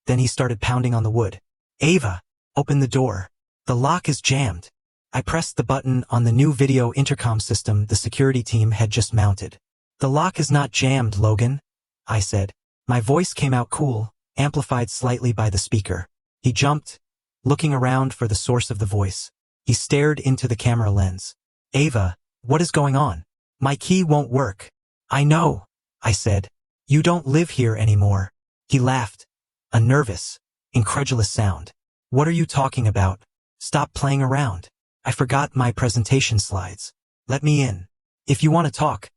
then he started pounding on the wood. Ava, open the door. The lock is jammed. I pressed the button on the new video intercom system the security team had just mounted. The lock is not jammed, Logan, I said. My voice came out cool, amplified slightly by the speaker. He jumped, looking around for the source of the voice. He stared into the camera lens. Ava, what is going on? My key won't work. I know, I said. You don't live here anymore. He laughed, a nervous, incredulous sound. What are you talking about? Stop playing around. I forgot my presentation slides. Let me in. If you want to talk,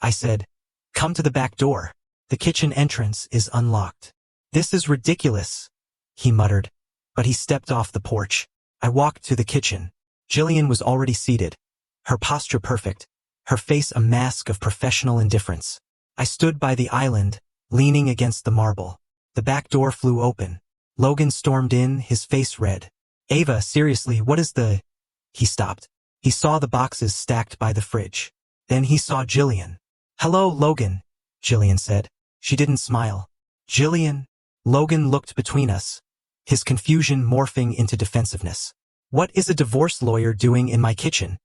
I said. Come to the back door. The kitchen entrance is unlocked. This is ridiculous, he muttered, but he stepped off the porch. I walked to the kitchen. Jillian was already seated, her posture perfect, her face a mask of professional indifference. I stood by the island, leaning against the marble. The back door flew open. Logan stormed in, his face red. Ava, seriously, what is the... He stopped. He saw the boxes stacked by the fridge. Then he saw Jillian. Hello, Logan, Jillian said. She didn't smile. Jillian? Logan looked between us, his confusion morphing into defensiveness. What is a divorce lawyer doing in my kitchen?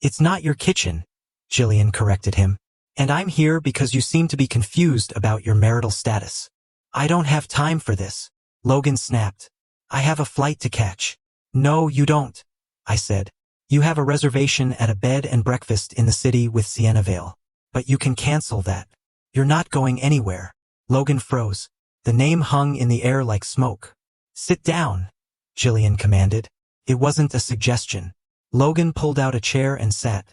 It's not your kitchen, Jillian corrected him. And I'm here because you seem to be confused about your marital status. I don't have time for this, Logan snapped. I have a flight to catch. No, you don't, I said. You have a reservation at a bed and breakfast in the city with Sienna Vale. But you can cancel that. You're not going anywhere. Logan froze. The name hung in the air like smoke. Sit down, Jillian commanded. It wasn't a suggestion. Logan pulled out a chair and sat,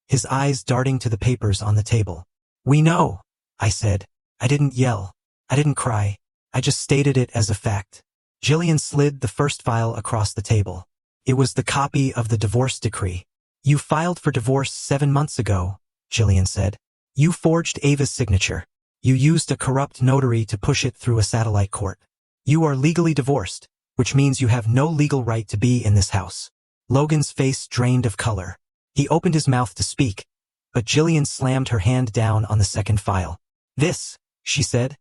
his eyes darting to the papers on the table. We know, I said. I didn't yell. I didn't cry. I just stated it as a fact. Jillian slid the first file across the table. It was the copy of the divorce decree. You filed for divorce 7 months ago, Jillian said. You forged Ava's signature. You used a corrupt notary to push it through a satellite court. You are legally divorced, which means you have no legal right to be in this house. Logan's face drained of color. He opened his mouth to speak, but Jillian slammed her hand down on the second file. This, she said,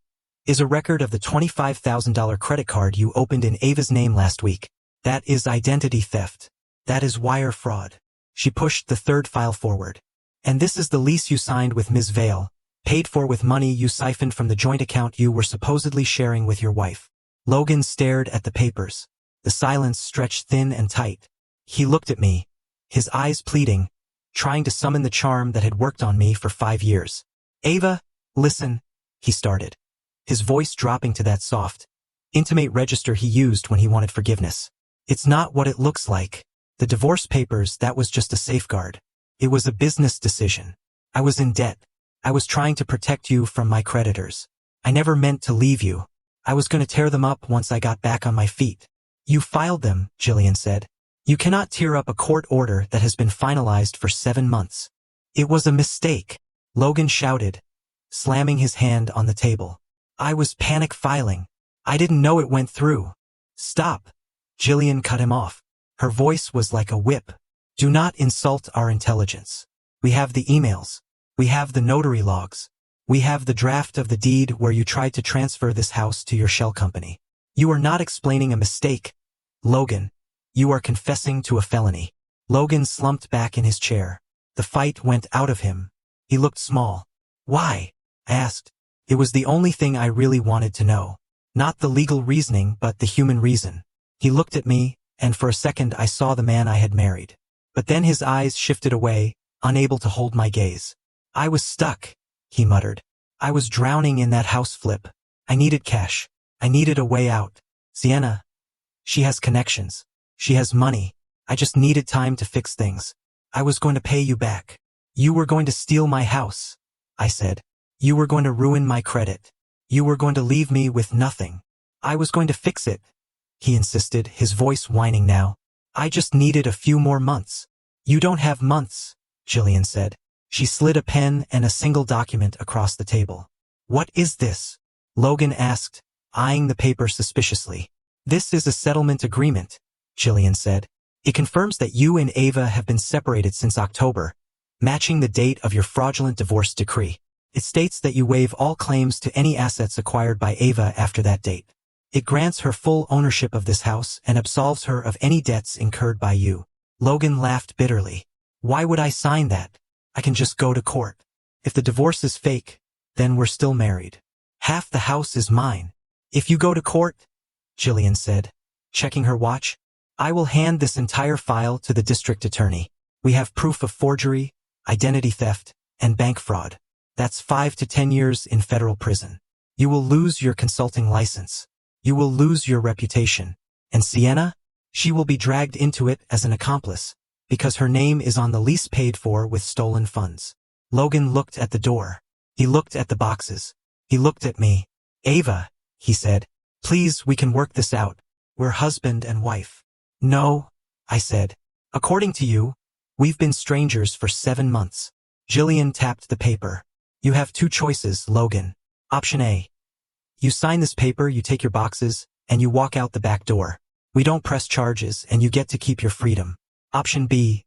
is a record of the $25,000 credit card you opened in Ava's name last week. That is identity theft. That is wire fraud. She pushed the third file forward. And this is the lease you signed with Ms. Vale, paid for with money you siphoned from the joint account you were supposedly sharing with your wife. Logan stared at the papers. The silence stretched thin and tight. He looked at me, his eyes pleading, trying to summon the charm that had worked on me for 5 years. Ava, listen, he started, his voice dropping to that soft, intimate register he used when he wanted forgiveness. It's not what it looks like. The divorce papers, that was just a safeguard. It was a business decision. I was in debt. I was trying to protect you from my creditors. I never meant to leave you. I was going to tear them up once I got back on my feet. You filed them, Jillian said. You cannot tear up a court order that has been finalized for 7 months. It was a mistake, Logan shouted, slamming his hand on the table. I was panic filing. I didn't know it went through. Stop, Jillian cut him off. Her voice was like a whip. Do not insult our intelligence. We have the emails. We have the notary logs. We have the draft of the deed where you tried to transfer this house to your shell company. You are not explaining a mistake, Logan. You are confessing to a felony. Logan slumped back in his chair. The fight went out of him. He looked small. Why? I asked. It was the only thing I really wanted to know. Not the legal reasoning, but the human reason. He looked at me, and for a second I saw the man I had married. But then his eyes shifted away, unable to hold my gaze. I was stuck, he muttered. I was drowning in that house flip. I needed cash. I needed a way out. Sienna. She has connections. She has money. I just needed time to fix things. I was going to pay you back. You were going to steal my house, I said. You were going to ruin my credit. You were going to leave me with nothing. I was going to fix it, he insisted, his voice whining now. I just needed a few more months. You don't have months, Jillian said. She slid a pen and a single document across the table. What is this? Logan asked, eyeing the paper suspiciously. This is a settlement agreement, Jillian said. It confirms that you and Ava have been separated since October, matching the date of your fraudulent divorce decree. It states that you waive all claims to any assets acquired by Ava after that date. It grants her full ownership of this house and absolves her of any debts incurred by you. Logan laughed bitterly. Why would I sign that? I can just go to court. If the divorce is fake, then we're still married. Half the house is mine. If you go to court, Jillian said, checking her watch, I will hand this entire file to the district attorney. We have proof of forgery, identity theft, and bank fraud. That's 5 to 10 years in federal prison. You will lose your consulting license. You will lose your reputation. And Sienna? She will be dragged into it as an accomplice, because her name is on the lease paid for with stolen funds. Logan looked at the door. He looked at the boxes. He looked at me. Ava, he said, please, we can work this out. We're husband and wife. No, I said. According to you, we've been strangers for 7 months. Jillian tapped the paper. You have 2 choices, Logan. Option A. You sign this paper, you take your boxes, and you walk out the back door. We don't press charges, and you get to keep your freedom. Option B.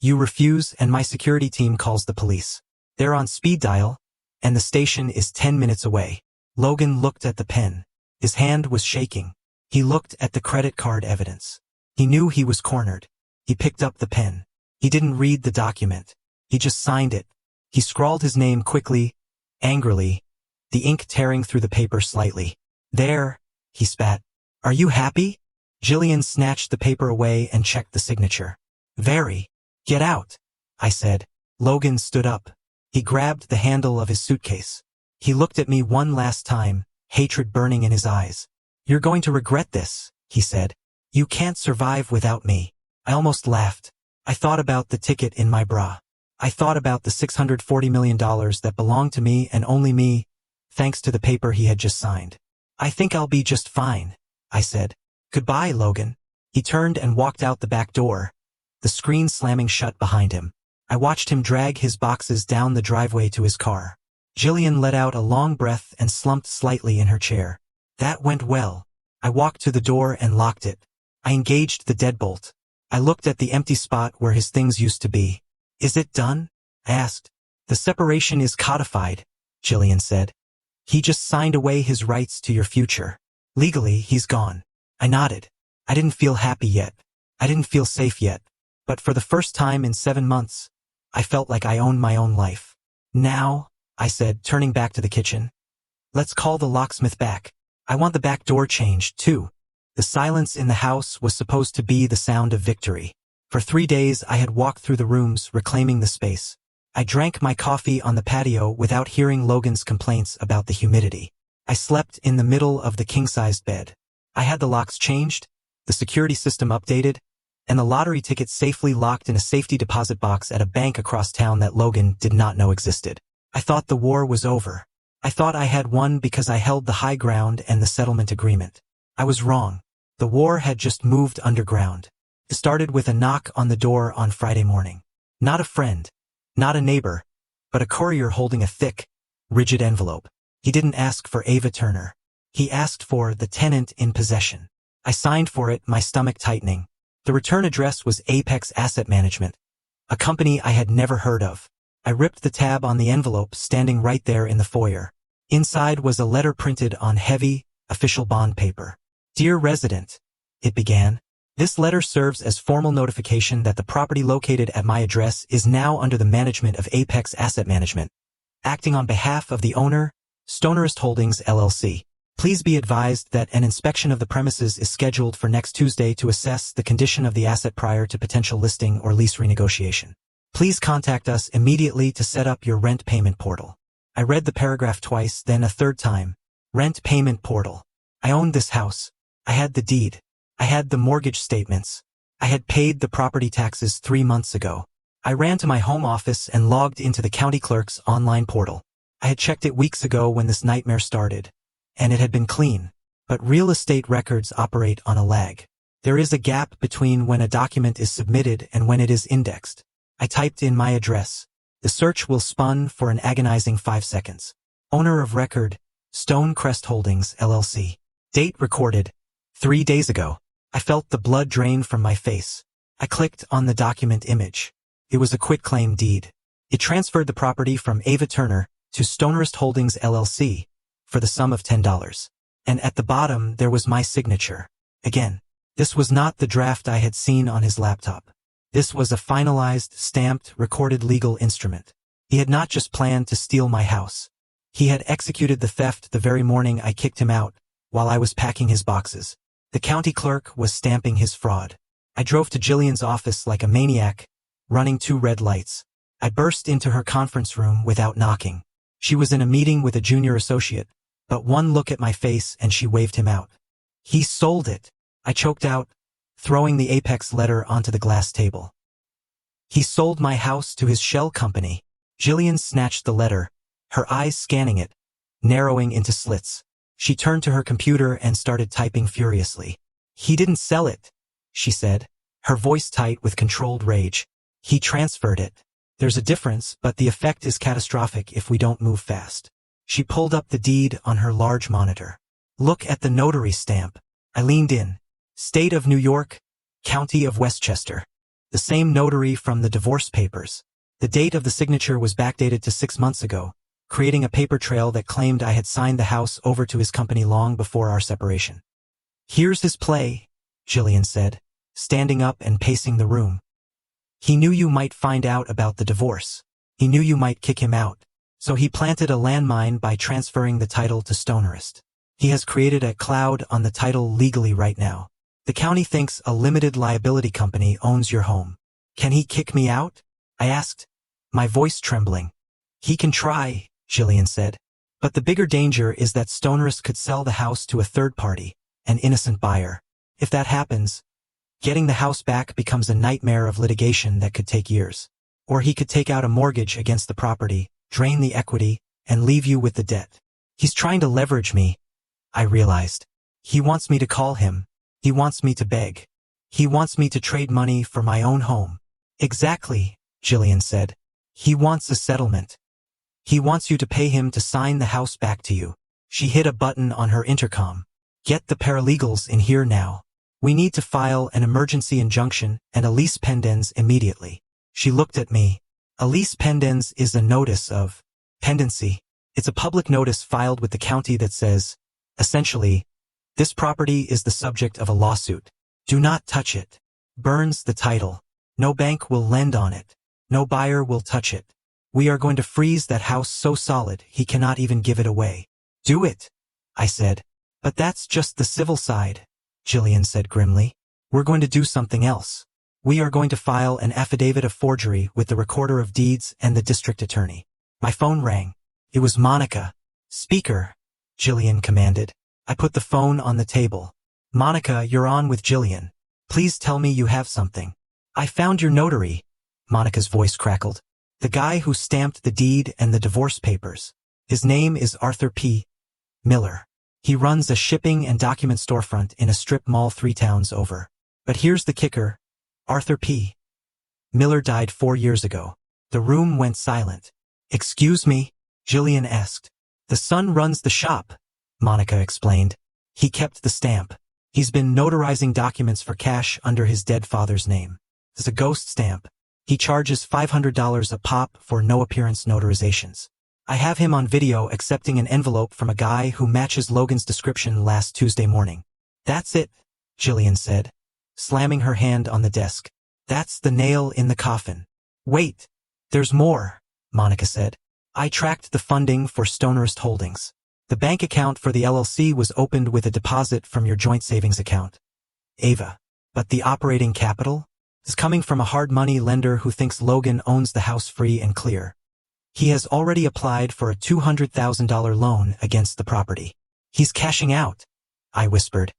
You refuse, and my security team calls the police. They're on speed dial, and the station is 10 minutes away. Logan looked at the pen. His hand was shaking. He looked at the credit card evidence. He knew he was cornered. He picked up the pen. He didn't read the document. He just signed it. He scrawled his name quickly, angrily, the ink tearing through the paper slightly. There, he spat. Are you happy? Jillian snatched the paper away and checked the signature. Very. Get out, I said. Logan stood up. He grabbed the handle of his suitcase. He looked at me one last time, hatred burning in his eyes. You're going to regret this, he said. You can't survive without me. I almost laughed. I thought about the ticket in my bra. I thought about the $640 million that belonged to me and only me, thanks to the paper he had just signed. I think I'll be just fine, I said. Goodbye, Logan. He turned and walked out the back door, the screen slamming shut behind him. I watched him drag his boxes down the driveway to his car. Jillian let out a long breath and slumped slightly in her chair. That went well. I walked to the door and locked it. I engaged the deadbolt. I looked at the empty spot where his things used to be. Is it done? I asked. The separation is codified, Jillian said. He just signed away his rights to your future. Legally, he's gone. I nodded. I didn't feel happy yet. I didn't feel safe yet. But for the first time in 7 months, I felt like I owned my own life. Now, I said, turning back to the kitchen. Let's call the locksmith back. I want the back door changed, too. The silence in the house was supposed to be the sound of victory. For 3 days I had walked through the rooms, reclaiming the space. I drank my coffee on the patio without hearing Logan's complaints about the humidity. I slept in the middle of the king-sized bed. I had the locks changed, the security system updated, and the lottery ticket safely locked in a safety deposit box at a bank across town that Logan did not know existed. I thought the war was over. I thought I had won because I held the high ground and the settlement agreement. I was wrong. The war had just moved underground. It started with a knock on the door on Friday morning. Not a friend, not a neighbor, but a courier holding a thick, rigid envelope. He didn't ask for Ava Turner. He asked for the tenant in possession. I signed for it, my stomach tightening. The return address was Apex Asset Management, a company I had never heard of. I ripped the tab on the envelope, standing right there in the foyer. Inside was a letter printed on heavy, official bond paper. Dear resident, it began. This letter serves as formal notification that the property located at my address is now under the management of Apex Asset Management, acting on behalf of the owner, Stonerist Holdings, LLC. Please be advised that an inspection of the premises is scheduled for next Tuesday to assess the condition of the asset prior to potential listing or lease renegotiation. Please contact us immediately to set up your rent payment portal. I read the paragraph twice, then a third time. Rent payment portal. I owned this house. I had the deed. I had the mortgage statements. I had paid the property taxes 3 months ago. I ran to my home office and logged into the county clerk's online portal. I had checked it weeks ago when this nightmare started, and it had been clean. But real estate records operate on a lag. There is a gap between when a document is submitted and when it is indexed. I typed in my address. The search will spun for an agonizing 5 seconds. Owner of record, Stonecrest Holdings, LLC. Date recorded, 3 days ago. I felt the blood drain from my face. I clicked on the document image. It was a quitclaim deed. It transferred the property from Ava Turner to Stonecrest Holdings, LLC for the sum of $10. And at the bottom there was my signature. Again, this was not the draft I had seen on his laptop. This was a finalized, stamped, recorded legal instrument. He had not just planned to steal my house. He had executed the theft the very morning I kicked him out, while I was packing his boxes. The county clerk was stamping his fraud. I drove to Jillian's office like a maniac, running 2 red lights. I burst into her conference room without knocking. She was in a meeting with a junior associate, but one look at my face and she waved him out. He sold it, I choked out, throwing the Apex letter onto the glass table. He sold my house to his shell company. Jillian snatched the letter, her eyes scanning it, narrowing into slits. She turned to her computer and started typing furiously. He didn't sell it, she said, her voice tight with controlled rage. He transferred it. There's a difference, but the effect is catastrophic if we don't move fast. She pulled up the deed on her large monitor. Look at the notary stamp. I leaned in. State of New York, County of Westchester. The same notary from the divorce papers. The date of the signature was backdated to 6 months ago, creating a paper trail that claimed I had signed the house over to his company long before our separation. Here's his play, Jillian said, standing up and pacing the room. He knew you might find out about the divorce. He knew you might kick him out. So he planted a landmine by transferring the title to Stonecrest. He has created a cloud on the title legally right now. The county thinks a limited liability company owns your home. Can he kick me out? I asked, my voice trembling. He can try, Jillian said. But the bigger danger is that Stonecrest could sell the house to a third party, an innocent buyer. If that happens, getting the house back becomes a nightmare of litigation that could take years. Or he could take out a mortgage against the property, drain the equity, and leave you with the debt. He's trying to leverage me, I realized. He wants me to call him. He wants me to beg. He wants me to trade money for my own home. Exactly, Jillian said. He wants a settlement. He wants you to pay him to sign the house back to you. She hit a button on her intercom. Get the paralegals in here now. We need to file an emergency injunction and a lease pendens immediately. She looked at me. A lease pendens is a notice of pendency. It's a public notice filed with the county that says, essentially, this property is the subject of a lawsuit. Do not touch it. Burns the title. No bank will lend on it. No buyer will touch it. We are going to freeze that house so solid he cannot even give it away. Do it, I said. But that's just the civil side, Jillian said grimly. We're going to do something else. We are going to file an affidavit of forgery with the recorder of deeds and the district attorney. My phone rang. It was Monica. Speaker, Jillian commanded. I put the phone on the table. Monica, you're on with Jillian. Please tell me you have something. I found your notary, Monica's voice crackled. The guy who stamped the deed and the divorce papers. His name is Arthur P. Miller. He runs a shipping and document storefront in a strip mall 3 towns over. But here's the kicker. Arthur P. Miller died 4 years ago. The room went silent. Excuse me? Jillian asked. The son runs the shop, Monica explained. He kept the stamp. He's been notarizing documents for cash under his dead father's name. It's a ghost stamp. He charges $500 a pop for no-appearance notarizations. I have him on video accepting an envelope from a guy who matches Logan's description last Tuesday morning. That's it, Jillian said, slamming her hand on the desk. That's the nail in the coffin. Wait, there's more, Monica said. I tracked the funding for Stonecrest Holdings. The bank account for the LLC was opened with a deposit from your joint savings account, Ava. But the operating capital is coming from a hard money lender who thinks Logan owns the house free and clear. He has already applied for a $200,000 loan against the property. He's cashing out, I whispered.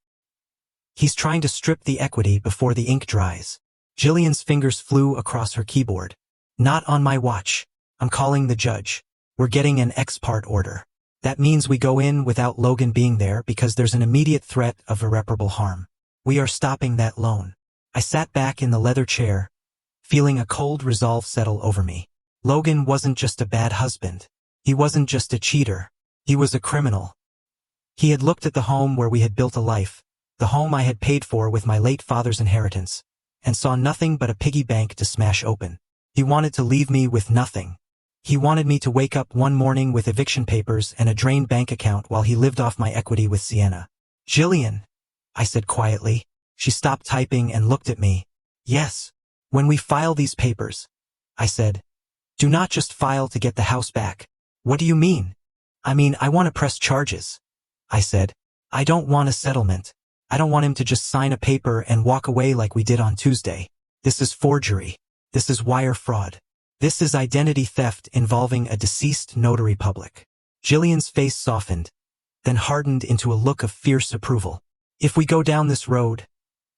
He's trying to strip the equity before the ink dries. Jillian's fingers flew across her keyboard. Not on my watch. I'm calling the judge. We're getting an ex parte order. That means we go in without Logan being there because there's an immediate threat of irreparable harm. We are stopping that loan. I sat back in the leather chair, feeling a cold resolve settle over me. Logan wasn't just a bad husband. He wasn't just a cheater. He was a criminal. He had looked at the home where we had built a life, the home I had paid for with my late father's inheritance, and saw nothing but a piggy bank to smash open. He wanted to leave me with nothing. He wanted me to wake up one morning with eviction papers and a drained bank account while he lived off my equity with Sienna. "Jillian," I said quietly. She stopped typing and looked at me. "Yes. When we file these papers," I said. "Do not just file to get the house back." "What do you mean?" "I mean, I want to press charges," I said. "I don't want a settlement. I don't want him to just sign a paper and walk away like we did on Tuesday. This is forgery. This is wire fraud. This is identity theft involving a deceased notary public." Jillian's face softened, then hardened into a look of fierce approval. "If we go down this road,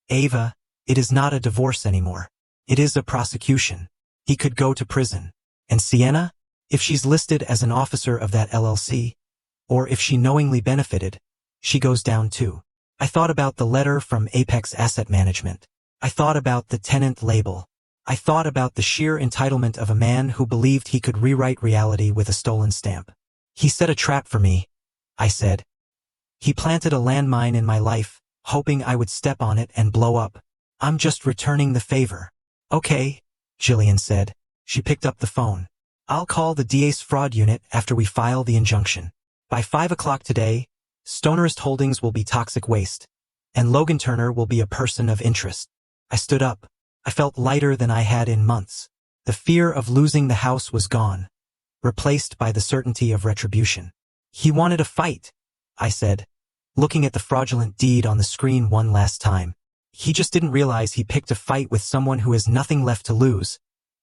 Ava, it is not a divorce anymore. It is a prosecution. He could go to prison. And Sienna? If she's listed as an officer of that LLC, or if she knowingly benefited, she goes down too." I thought about the letter from Apex Asset Management. I thought about the tenant label. I thought about the sheer entitlement of a man who believed he could rewrite reality with a stolen stamp. "He set a trap for me," I said. "He planted a landmine in my life, hoping I would step on it and blow up. I'm just returning the favor." "Okay," Jillian said. She picked up the phone. "I'll call the DA's fraud unit after we file the injunction. By 5 o'clock today, Stonerist Holdings will be toxic waste, and Logan Turner will be a person of interest." I stood up. I felt lighter than I had in months. The fear of losing the house was gone, replaced by the certainty of retribution. "He wanted a fight," I said, looking at the fraudulent deed on the screen one last time. "He just didn't realize he picked a fight with someone who has nothing left to lose,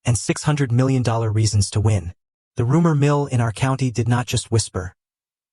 and $600 million reasons to win." The rumor mill in our county did not just whisper.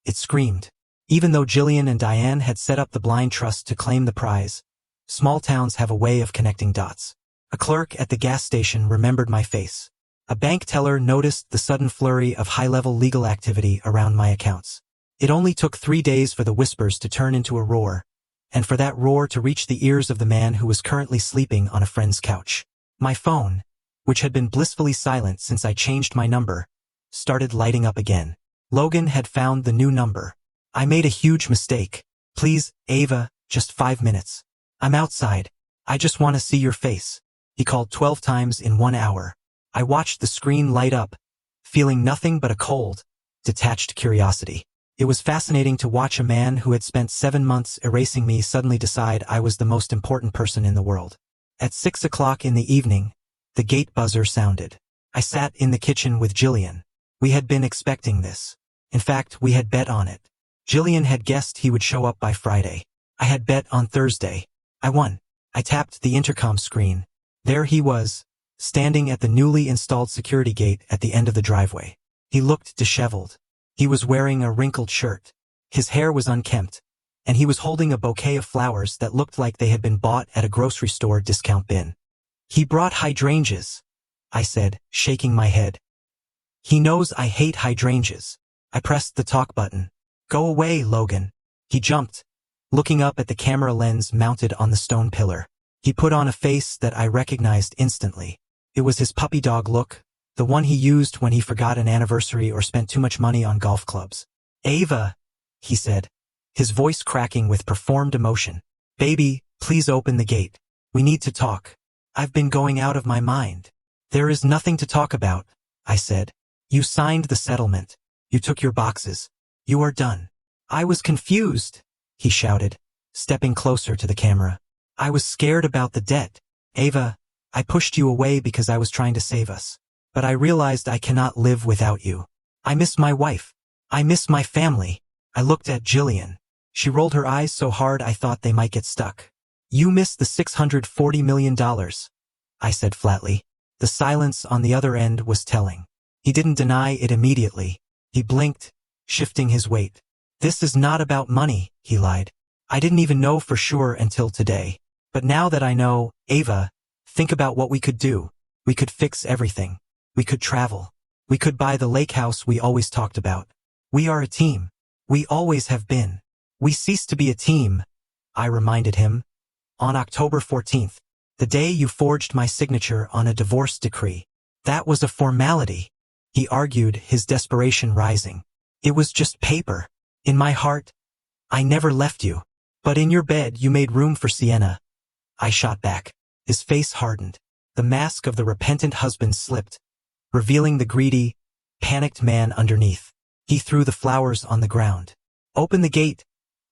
It screamed. Even though Jillian and Diane had set up the blind trust to claim the prize, small towns have a way of connecting dots. A clerk at the gas station remembered my face. A bank teller noticed the sudden flurry of high-level legal activity around my accounts. It only took 3 days for the whispers to turn into a roar, and for that roar to reach the ears of the man who was currently sleeping on a friend's couch. My phone, which had been blissfully silent since I changed my number, started lighting up again. Logan had found the new number. "I made a huge mistake. Please, Ava, just 5 minutes. I'm outside. I just want to see your face." He called 12 times in 1 hour. I watched the screen light up, feeling nothing but a cold, detached curiosity. It was fascinating to watch a man who had spent 7 months erasing me suddenly decide I was the most important person in the world. At 6 o'clock in the evening, the gate buzzer sounded. I sat in the kitchen with Jillian. We had been expecting this. In fact, we had bet on it. Jillian had guessed he would show up by Friday. I had bet on Thursday. I won. I tapped the intercom screen. There he was, standing at the newly installed security gate at the end of the driveway. He looked disheveled. He was wearing a wrinkled shirt. His hair was unkempt, and he was holding a bouquet of flowers that looked like they had been bought at a grocery store discount bin. "He brought hydrangeas," I said, shaking my head. "He knows I hate hydrangeas." I pressed the talk button. "Go away, Logan." He jumped, looking up at the camera lens mounted on the stone pillar. He put on a face that I recognized instantly. It was his puppy dog look, the one he used when he forgot an anniversary or spent too much money on golf clubs. "Ava," he said, his voice cracking with performed emotion. "Baby, please open the gate. We need to talk. I've been going out of my mind." "There is nothing to talk about," I said. "You signed the settlement. You took your boxes. You are done." "I was confused," he shouted, stepping closer to the camera. "I was scared about the debt. Ava, I pushed you away because I was trying to save us. But I realized I cannot live without you. I miss my wife. I miss my family." I looked at Jillian. She rolled her eyes so hard I thought they might get stuck. "You miss the $640 million, I said flatly. The silence on the other end was telling. He didn't deny it immediately. He blinked, shifting his weight. "This is not about money," he lied. "I didn't even know for sure until today. But now that I know, Ava, think about what we could do. We could fix everything. We could travel. We could buy the lake house we always talked about. We are a team. We always have been. We ceased to be a team," I reminded him. "On October 14th. The day you forged my signature on a divorce decree. That was a formality, he argued, his desperation rising. It was just paper. In my heart, I never left you. But in your bed you made room for Sienna. I shot back. His face hardened. The mask of the repentant husband slipped, revealing the greedy, panicked man underneath. He threw the flowers on the ground. Open the gate,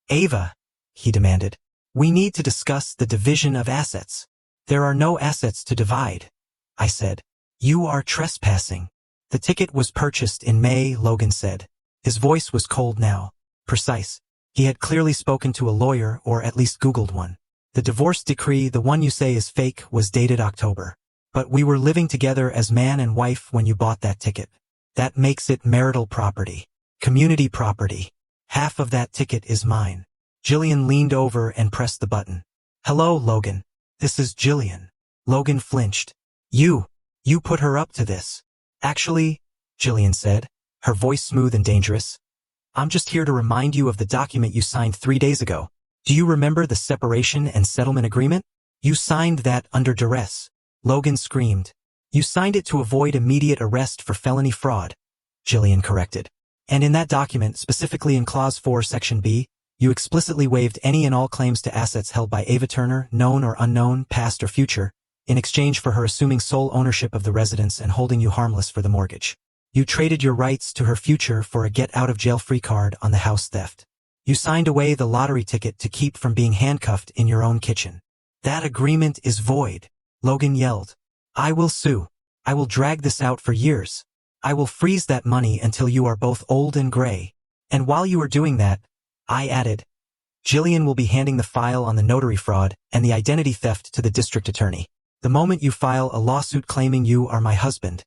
Ava, he demanded. We need to discuss the division of assets. There are no assets to divide, I said. You are trespassing. The ticket was purchased in May, Logan said. His voice was cold now, precise. He had clearly spoken to a lawyer, or at least Googled one. The divorce decree, the one you say is fake, was dated October. But we were living together as man and wife when you bought that ticket. That makes it marital property. Community property. Half of that ticket is mine. Jillian leaned over and pressed the button. Hello, Logan. This is Jillian. Logan flinched. You put her up to this. Actually, Jillian said, her voice smooth and dangerous. I'm just here to remind you of the document you signed 3 days ago. Do you remember the separation and settlement agreement? You signed that under duress. Logan screamed. You signed it to avoid immediate arrest for felony fraud, Jillian corrected. And in that document, specifically in Clause 4, Section B, you explicitly waived any and all claims to assets held by Ava Turner, known or unknown, past or future, in exchange for her assuming sole ownership of the residence and holding you harmless for the mortgage. You traded your rights to her future for a get-out-of-jail-free card on the house theft. You signed away the lottery ticket to keep from being handcuffed in your own kitchen. That agreement is void, Logan yelled. I will sue. I will drag this out for years. I will freeze that money until you are both old and gray. And while you are doing that, I added, Jillian will be handing the file on the notary fraud and the identity theft to the district attorney. The moment you file a lawsuit claiming you are my husband,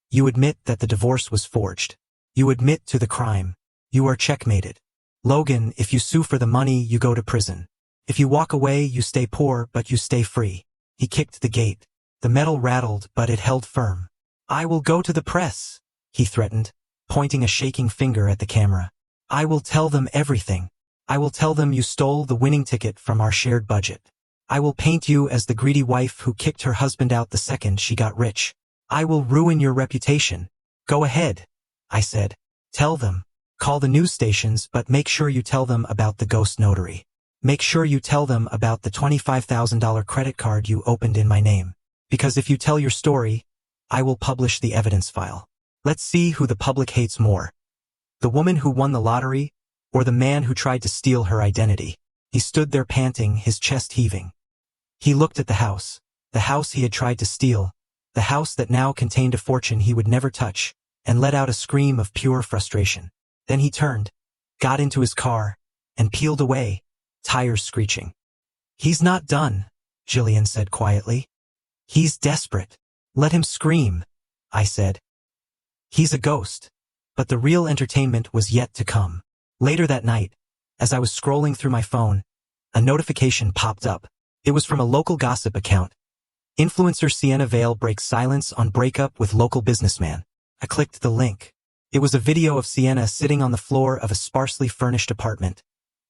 you admit that the divorce was forged. You admit to the crime. You are checkmated. Logan, if you sue for the money, you go to prison. If you walk away, you stay poor, but you stay free. He kicked the gate. The metal rattled, but it held firm. I will go to the press, he threatened, pointing a shaking finger at the camera. I will tell them everything. I will tell them you stole the winning ticket from our shared budget. I will paint you as the greedy wife who kicked her husband out the second she got rich. I will ruin your reputation. Go ahead, I said. Tell them. Call the news stations, but make sure you tell them about the ghost notary. Make sure you tell them about the $25,000 credit card you opened in my name. Because if you tell your story, I will publish the evidence file. Let's see who the public hates more. The woman who won the lottery, or the man who tried to steal her identity. He stood there panting, his chest heaving. He looked at the house he had tried to steal, the house that now contained a fortune he would never touch, and let out a scream of pure frustration. Then he turned, got into his car, and peeled away, tires screeching. He's not done, Jillian said quietly. He's desperate. Let him scream, I said. He's a ghost. But the real entertainment was yet to come. Later that night, as I was scrolling through my phone, a notification popped up. It was from a local gossip account. Influencer Sienna Vale breaks silence on breakup with local businessman. I clicked the link. It was a video of Sienna sitting on the floor of a sparsely furnished apartment,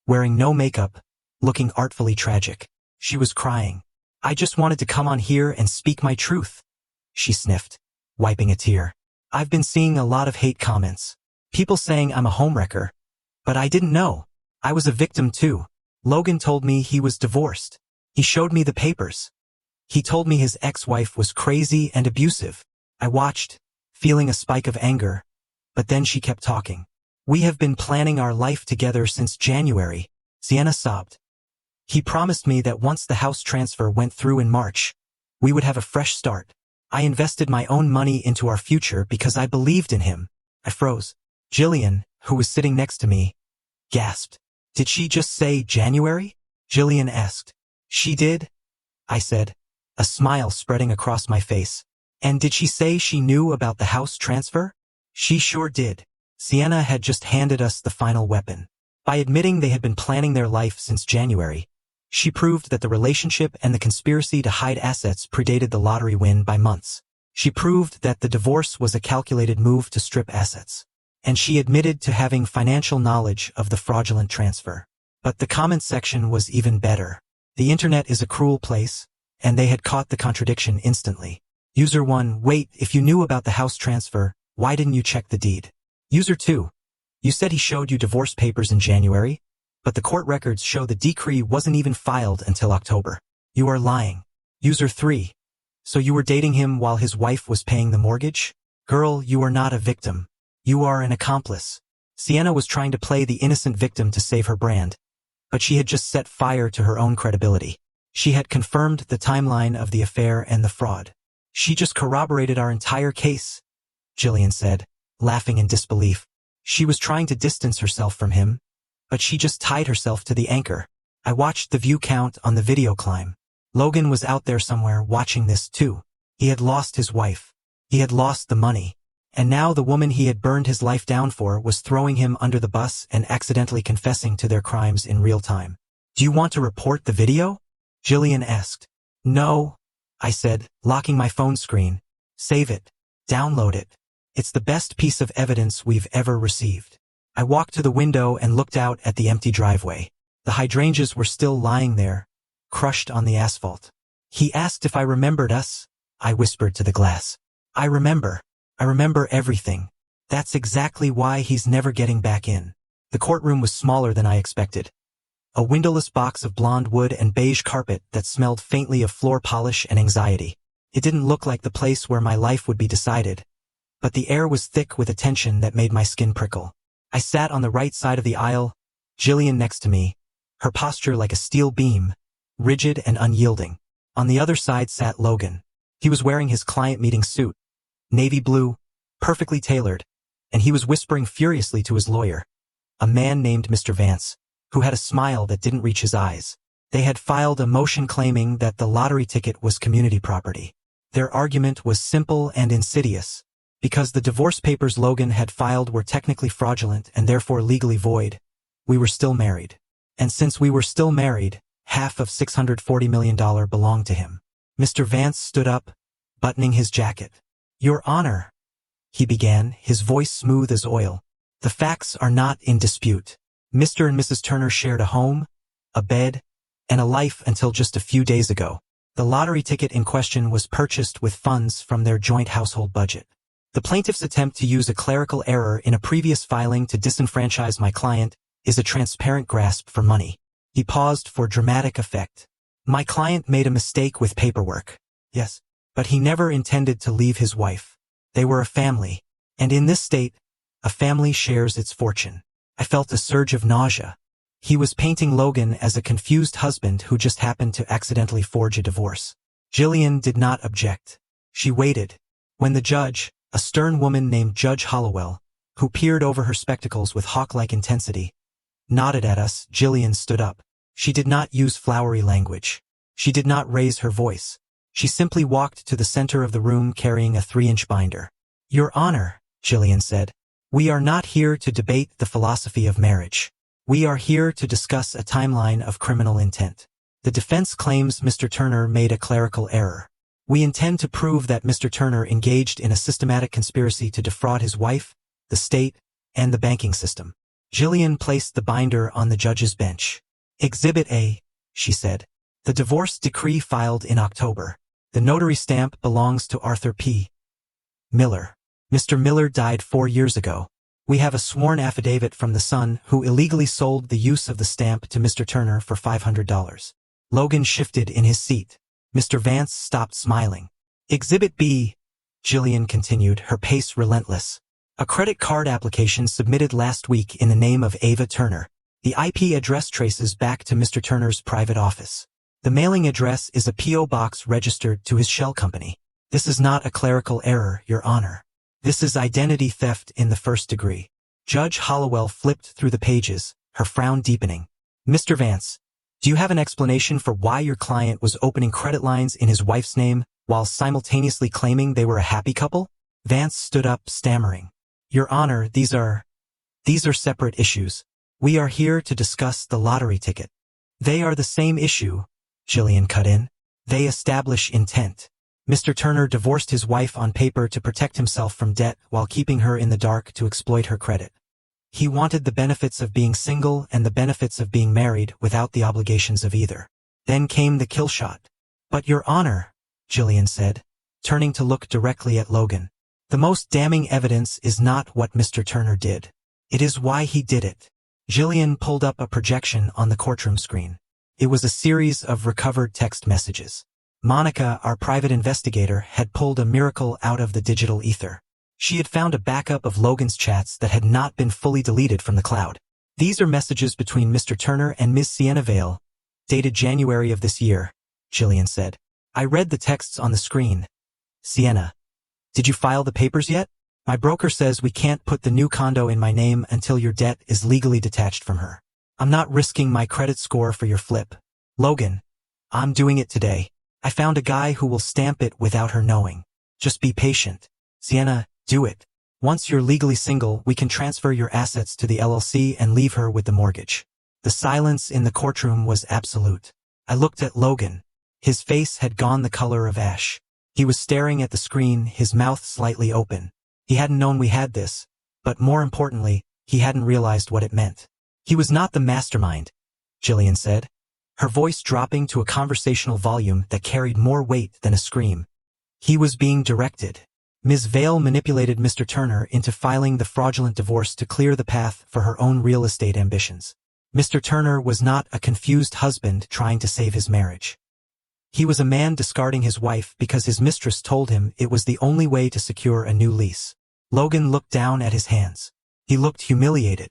wearing no makeup, looking artfully tragic. She was crying. I just wanted to come on here and speak my truth, she sniffed, wiping a tear. I've been seeing a lot of hate comments. People saying I'm a homewrecker. But I didn't know. I was a victim too. Logan told me he was divorced. He showed me the papers. He told me his ex-wife was crazy and abusive. I watched, feeling a spike of anger. But then she kept talking. We have been planning our life together since January, Sienna sobbed. He promised me that once the house transfer went through in March, we would have a fresh start. I invested my own money into our future because I believed in him. I froze. Jillian, who was sitting next to me, gasped. Did she just say January? Jillian asked. She did, I said, a smile spreading across my face. And did she say she knew about the house transfer? She sure did. Sienna had just handed us the final weapon. By admitting they had been planning their life since January, she proved that the relationship and the conspiracy to hide assets predated the lottery win by months. She proved that the divorce was a calculated move to strip assets. And she admitted to having financial knowledge of the fraudulent transfer. But the comment section was even better. The internet is a cruel place, and they had caught the contradiction instantly. User 1, wait, if you knew about the house transfer, why didn't you check the deed? User 2, you said he showed you divorce papers in January, but the court records show the decree wasn't even filed until October. You are lying. User 3, so you were dating him while his wife was paying the mortgage? Girl, you are not a victim. You are an accomplice. Sienna was trying to play the innocent victim to save her brand, but she had just set fire to her own credibility. She had confirmed the timeline of the affair and the fraud. She just corroborated our entire case, Jillian said, laughing in disbelief. She was trying to distance herself from him, but she just tied herself to the anchor. I watched the view count on the video climb. Logan was out there somewhere watching this too. He had lost his wife. He had lost the money. And now the woman he had burned his life down for was throwing him under the bus and accidentally confessing to their crimes in real time. Do you want to report the video? Jillian asked. No, I said, locking my phone screen. Save it. Download it. It's the best piece of evidence we've ever received. I walked to the window and looked out at the empty driveway. The hydrangeas were still lying there, crushed on the asphalt. He asked if I remembered us. I whispered to the glass. I remember everything. That's exactly why he's never getting back in. The courtroom was smaller than I expected. A windowless box of blonde wood and beige carpet that smelled faintly of floor polish and anxiety. It didn't look like the place where my life would be decided, but the air was thick with a tension that made my skin prickle. I sat on the right side of the aisle, Jillian next to me, her posture like a steel beam, rigid and unyielding. On the other side sat Logan. He was wearing his client meeting suit, navy blue, perfectly tailored, and he was whispering furiously to his lawyer, a man named Mr. Vance, who had a smile that didn't reach his eyes. They had filed a motion claiming that the lottery ticket was community property. Their argument was simple and insidious. Because the divorce papers Logan had filed were technically fraudulent and therefore legally void, we were still married. And since we were still married, half of $640 million belonged to him. Mr. Vance stood up, buttoning his jacket. Your Honor, he began, his voice smooth as oil. The facts are not in dispute. Mr. and Mrs. Turner shared a home, a bed, and a life until just a few days ago. The lottery ticket in question was purchased with funds from their joint household budget. The plaintiff's attempt to use a clerical error in a previous filing to disenfranchise my client is a transparent grasp for money. He paused for dramatic effect. My client made a mistake with paperwork. Yes, but he never intended to leave his wife. They were a family, and in this state, a family shares its fortune. I felt a surge of nausea. He was painting Logan as a confused husband who just happened to accidentally forge a divorce. Jillian did not object. She waited. When the judge, a stern woman named Judge Hollowell, who peered over her spectacles with hawk-like intensity, nodded at us, Jillian stood up. She did not use flowery language. She did not raise her voice. She simply walked to the center of the room carrying a 3-inch binder. Your Honor, Jillian said, we are not here to debate the philosophy of marriage. We are here to discuss a timeline of criminal intent. The defense claims Mr. Turner made a clerical error. We intend to prove that Mr. Turner engaged in a systematic conspiracy to defraud his wife, the state, and the banking system. Jillian placed the binder on the judge's bench. Exhibit A, she said. The divorce decree filed in October. The notary stamp belongs to Arthur P. Miller. Mr. Miller died 4 years ago. We have a sworn affidavit from the son who illegally sold the use of the stamp to Mr. Turner for $500. Logan shifted in his seat. Mr. Vance stopped smiling. Exhibit B, Jillian continued, her pace relentless. A credit card application submitted last week in the name of Ava Turner. The IP address traces back to Mr. Turner's private office. The mailing address is a P.O. box registered to his shell company. This is not a clerical error, Your Honor. This is identity theft in the first degree. Judge Hollowell flipped through the pages, her frown deepening. Mr. Vance, do you have an explanation for why your client was opening credit lines in his wife's name while simultaneously claiming they were a happy couple? Vance stood up, stammering. Your Honor, these are separate issues. We are here to discuss the lottery ticket. They are the same issue, Jillian cut in. They establish intent. Mr. Turner divorced his wife on paper to protect himself from debt while keeping her in the dark to exploit her credit. He wanted the benefits of being single and the benefits of being married without the obligations of either. Then came the kill shot. But Your Honor, Jillian said, turning to look directly at Logan. The most damning evidence is not what Mr. Turner did. It is why he did it. Jillian pulled up a projection on the courtroom screen. It was a series of recovered text messages. Monica, our private investigator, had pulled a miracle out of the digital ether. She had found a backup of Logan's chats that had not been fully deleted from the cloud. These are messages between Mr. Turner and Ms. Sienna Vale, dated January of this year, Jillian said. I read the texts on the screen. Sienna, did you file the papers yet? My broker says we can't put the new condo in my name until your debt is legally detached from her. I'm not risking my credit score for your flip. Logan, I'm doing it today. I found a guy who will stamp it without her knowing. Just be patient. Sienna, do it. Once you're legally single, we can transfer your assets to the LLC and leave her with the mortgage. The silence in the courtroom was absolute. I looked at Logan. His face had gone the color of ash. He was staring at the screen, his mouth slightly open. He hadn't known we had this, but more importantly, he hadn't realized what it meant. He was not the mastermind, Jillian said, her voice dropping to a conversational volume that carried more weight than a scream. He was being directed. Ms. Vale manipulated Mr. Turner into filing the fraudulent divorce to clear the path for her own real estate ambitions. Mr. Turner was not a confused husband trying to save his marriage. He was a man discarding his wife because his mistress told him it was the only way to secure a new lease. Logan looked down at his hands. He looked humiliated.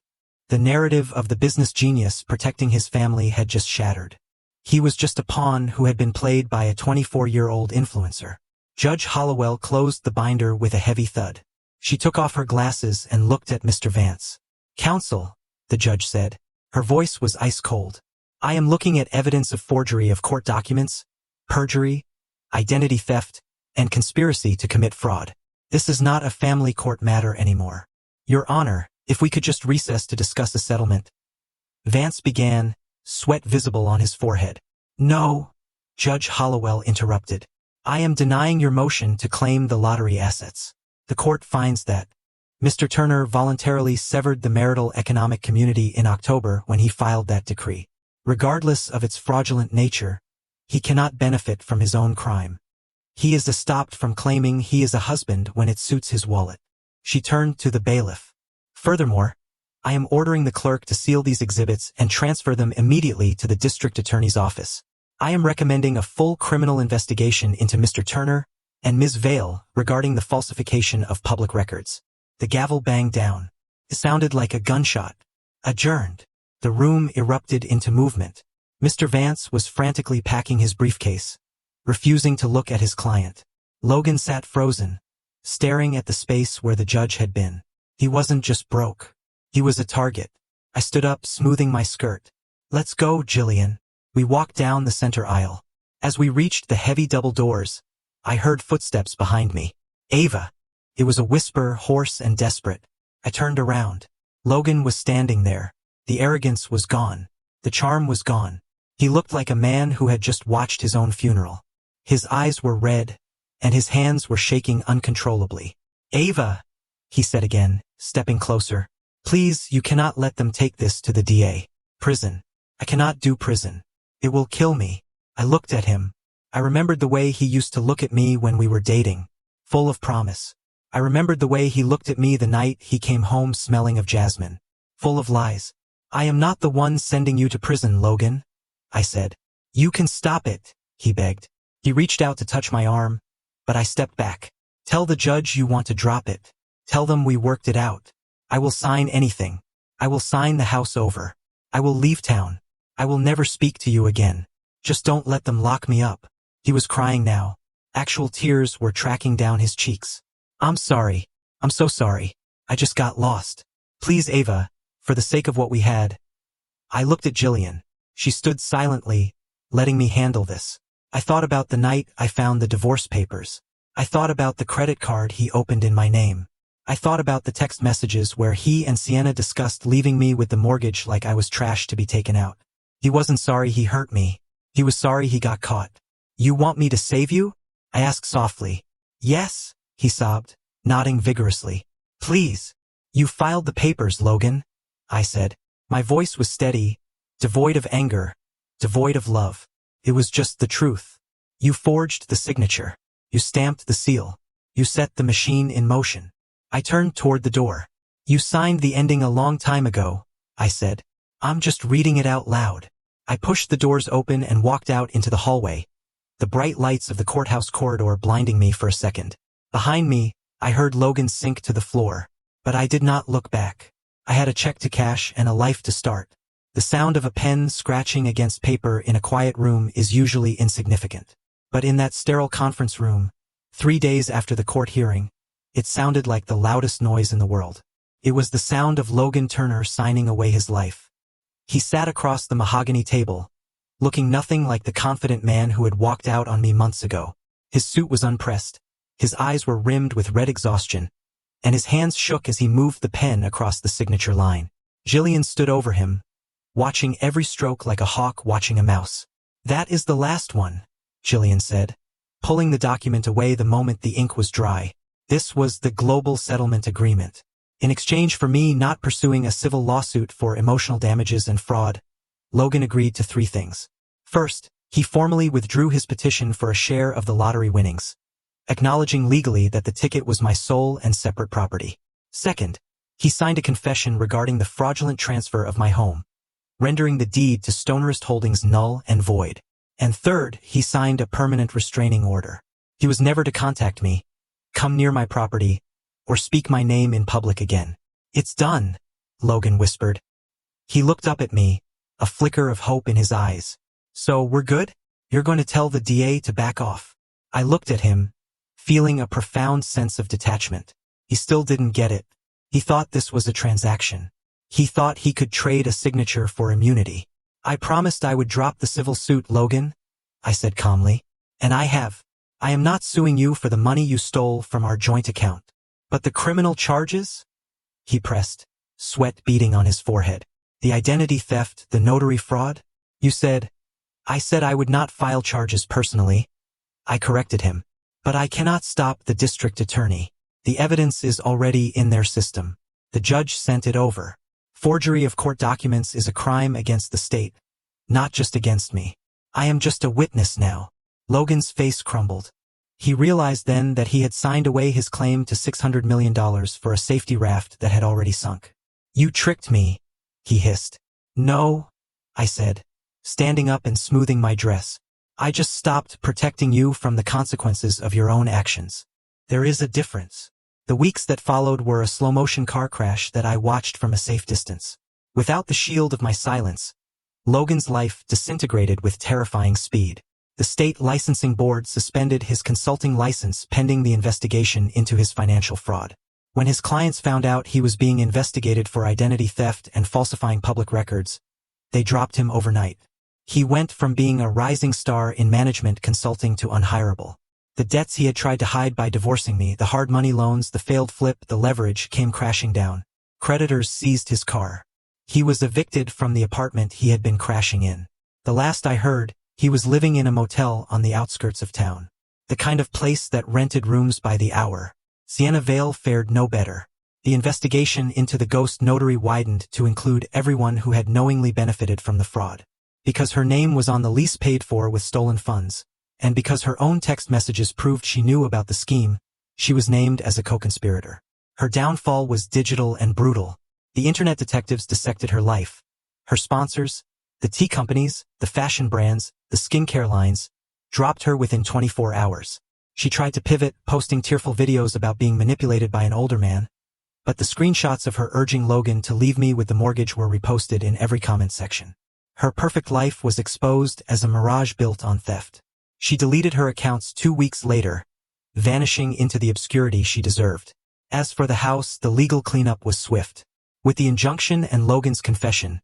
The narrative of the business genius protecting his family had just shattered. He was just a pawn who had been played by a 24-year-old influencer. Judge Hollowell closed the binder with a heavy thud. She took off her glasses and looked at Mr. Vance. Counsel, the judge said. Her voice was ice cold. I am looking at evidence of forgery of court documents, perjury, identity theft, and conspiracy to commit fraud. This is not a family court matter anymore. Your Honor, if we could just recess to discuss a settlement. Vance began, sweat visible on his forehead. No, Judge Hollowell interrupted. I am denying your motion to claim the lottery assets. The court finds that Mr. Turner voluntarily severed the marital economic community in October when he filed that decree. Regardless of its fraudulent nature, he cannot benefit from his own crime. He is stopped from claiming he is a husband when it suits his wallet. She turned to the bailiff. Furthermore, I am ordering the clerk to seal these exhibits and transfer them immediately to the district attorney's office. I am recommending a full criminal investigation into Mr. Turner and Ms. Vale regarding the falsification of public records. The gavel banged down. It sounded like a gunshot. Adjourned. The room erupted into movement. Mr. Vance was frantically packing his briefcase, refusing to look at his client. Logan sat frozen, staring at the space where the judge had been. He wasn't just broke. He was a target. I stood up, smoothing my skirt. Let's go, Jillian. We walked down the center aisle. As we reached the heavy double doors, I heard footsteps behind me. Ava. It was a whisper, hoarse and desperate. I turned around. Logan was standing there. The arrogance was gone. The charm was gone. He looked like a man who had just watched his own funeral. His eyes were red, and his hands were shaking uncontrollably. Ava, he said again, stepping closer. Please, you cannot let them take this to the DA. Prison. I cannot do prison. It will kill me. I looked at him. I remembered the way he used to look at me when we were dating, full of promise. I remembered the way he looked at me the night he came home smelling of jasmine, full of lies. I am not the one sending you to prison, Logan, I said. You can stop it, he begged. He reached out to touch my arm, but I stepped back. Tell the judge you want to drop it. Tell them we worked it out. I will sign anything. I will sign the house over. I will leave town. I will never speak to you again. Just don't let them lock me up. He was crying now. Actual tears were tracking down his cheeks. I'm sorry. I'm so sorry. I just got lost. Please, Ava, for the sake of what we had. I looked at Jillian. She stood silently, letting me handle this. I thought about the night I found the divorce papers. I thought about the credit card he opened in my name. I thought about the text messages where he and Sienna discussed leaving me with the mortgage like I was trash to be taken out. He wasn't sorry he hurt me. He was sorry he got caught. You want me to save you? I asked softly. Yes, he sobbed, nodding vigorously. Please. You filed the papers, Logan, I said. My voice was steady, devoid of anger, devoid of love. It was just the truth. You forged the signature. You stamped the seal. You set the machine in motion. I turned toward the door. You signed the ending a long time ago, I said. I'm just reading it out loud. I pushed the doors open and walked out into the hallway, the bright lights of the courthouse corridor blinding me for a second. Behind me, I heard Logan sink to the floor, but I did not look back. I had a check to cash and a life to start. The sound of a pen scratching against paper in a quiet room is usually insignificant. But in that sterile conference room, 3 days after the court hearing, it sounded like the loudest noise in the world. It was the sound of Logan Turner signing away his life. He sat across the mahogany table, looking nothing like the confident man who had walked out on me months ago. His suit was unpressed, his eyes were rimmed with red exhaustion, and his hands shook as he moved the pen across the signature line. Jillian stood over him, watching every stroke like a hawk watching a mouse. "That is the last one," Jillian said, pulling the document away the moment the ink was dry. This was the global settlement agreement. In exchange for me not pursuing a civil lawsuit for emotional damages and fraud, Logan agreed to 3 things. First, he formally withdrew his petition for a share of the lottery winnings, acknowledging legally that the ticket was my sole and separate property. Second, he signed a confession regarding the fraudulent transfer of my home, rendering the deed to Stonerist Holdings null and void. And third, he signed a permanent restraining order. He was never to contact me, come near my property, or speak my name in public again. "It's done," Logan whispered. He looked up at me, a flicker of hope in his eyes. "So we're good? You're going to tell the DA to back off?" I looked at him, feeling a profound sense of detachment. He still didn't get it. He thought this was a transaction. He thought he could trade a signature for immunity. "I promised I would drop the civil suit, Logan," I said calmly. "And I have. I am not suing you for the money you stole from our joint account. But the criminal charges?" He pressed, sweat beading on his forehead. "The identity theft, the notary fraud? You said—" "I said I would not file charges personally," I corrected him. "But I cannot stop the district attorney. The evidence is already in their system. The judge sent it over. Forgery of court documents is a crime against the state, not just against me. I am just a witness now." Logan's face crumbled. He realized then that he had signed away his claim to $600 million for a safety raft that had already sunk. "You tricked me," he hissed. "No," I said, standing up and smoothing my dress. "I just stopped protecting you from the consequences of your own actions. There is a difference." The weeks that followed were a slow-motion car crash that I watched from a safe distance. Without the shield of my silence, Logan's life disintegrated with terrifying speed. The state licensing board suspended his consulting license pending the investigation into his financial fraud. When his clients found out he was being investigated for identity theft and falsifying public records, they dropped him overnight. He went from being a rising star in management consulting to unhireable. The debts he had tried to hide by divorcing me, the hard money loans, the failed flip, the leverage, came crashing down. Creditors seized his car. He was evicted from the apartment he had been crashing in. The last I heard, he was living in a motel on the outskirts of town. The kind of place that rented rooms by the hour. Sienna Vale fared no better. The investigation into the ghost notary widened to include everyone who had knowingly benefited from the fraud. Because her name was on the lease paid for with stolen funds, and because her own text messages proved she knew about the scheme, she was named as a co-conspirator. Her downfall was digital and brutal. The internet detectives dissected her life. Her sponsors, the tea companies, the fashion brands, the skincare lines, dropped her within 24 hours. She tried to pivot, posting tearful videos about being manipulated by an older man, but the screenshots of her urging Logan to leave me with the mortgage were reposted in every comment section. Her perfect life was exposed as a mirage built on theft. She deleted her accounts 2 weeks later, vanishing into the obscurity she deserved. As for the house, the legal cleanup was swift. With the injunction and Logan's confession,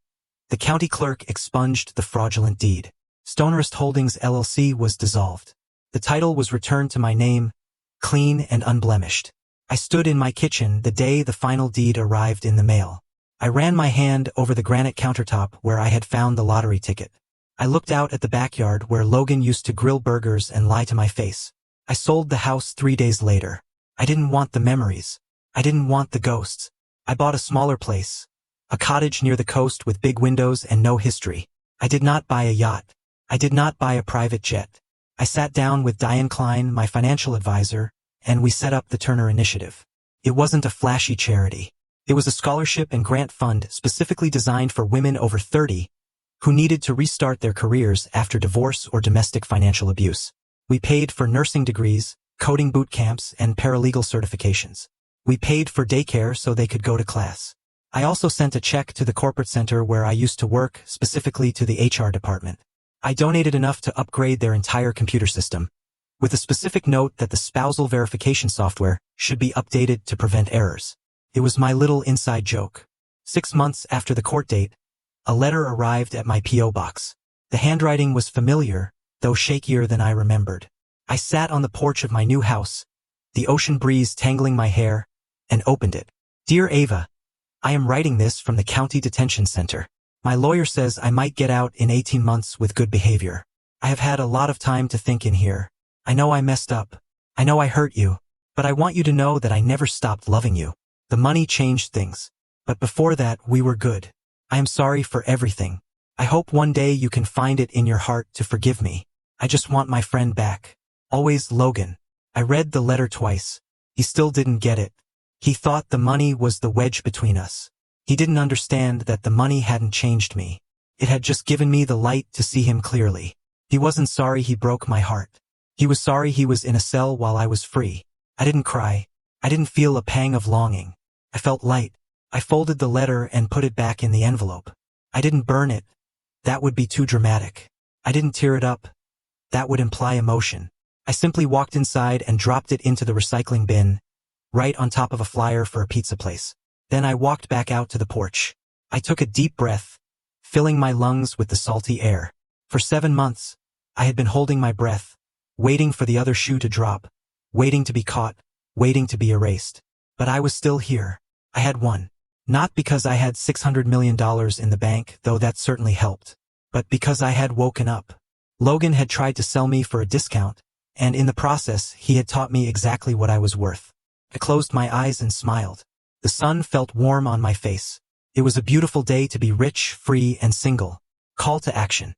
the county clerk expunged the fraudulent deed. Stonerist Holdings LLC was dissolved. The title was returned to my name, clean and unblemished. I stood in my kitchen the day the final deed arrived in the mail. I ran my hand over the granite countertop where I had found the lottery ticket. I looked out at the backyard where Logan used to grill burgers and lie to my face. I sold the house 3 days later. I didn't want the memories. I didn't want the ghosts. I bought a smaller place, a cottage near the coast with big windows and no history. I did not buy a yacht. I did not buy a private jet. I sat down with Diane Klein, my financial advisor, and we set up the Turner Initiative. It wasn't a flashy charity. It was a scholarship and grant fund specifically designed for women over 30 who needed to restart their careers after divorce or domestic financial abuse. We paid for nursing degrees, coding boot camps, and paralegal certifications. We paid for daycare so they could go to class. I also sent a check to the corporate center where I used to work, specifically to the HR department. I donated enough to upgrade their entire computer system, with a specific note that the spousal verification software should be updated to prevent errors. It was my little inside joke. 6 months after the court date, a letter arrived at my P.O. box. The handwriting was familiar, though shakier than I remembered. I sat on the porch of my new house, the ocean breeze tangling my hair, and opened it. Dear Ava, I am writing this from the county detention center. My lawyer says I might get out in 18 months with good behavior. I have had a lot of time to think in here. I know I messed up. I know I hurt you. But I want you to know that I never stopped loving you. The money changed things. But before that, we were good. I am sorry for everything. I hope one day you can find it in your heart to forgive me. I just want my friend back. Always, Logan. I read the letter twice. He still didn't get it. He thought the money was the wedge between us. He didn't understand that the money hadn't changed me. It had just given me the light to see him clearly. He wasn't sorry he broke my heart. He was sorry he was in a cell while I was free. I didn't cry. I didn't feel a pang of longing. I felt light. I folded the letter and put it back in the envelope. I didn't burn it. That would be too dramatic. I didn't tear it up. That would imply emotion. I simply walked inside and dropped it into the recycling bin, right on top of a flyer for a pizza place. Then I walked back out to the porch. I took a deep breath, filling my lungs with the salty air. For 7 months, I had been holding my breath, waiting for the other shoe to drop, waiting to be caught, waiting to be erased. But I was still here. I had won. Not because I had $600 million in the bank, though that certainly helped, but because I had woken up. Logan had tried to sell me for a discount, and in the process, he had taught me exactly what I was worth. I closed my eyes and smiled. The sun felt warm on my face. It was a beautiful day to be rich, free, and single. Call to action.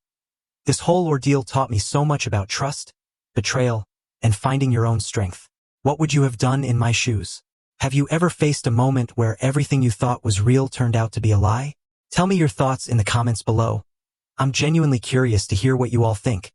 This whole ordeal taught me so much about trust, betrayal, and finding your own strength. What would you have done in my shoes? Have you ever faced a moment where everything you thought was real turned out to be a lie? Tell me your thoughts in the comments below. I'm genuinely curious to hear what you all think.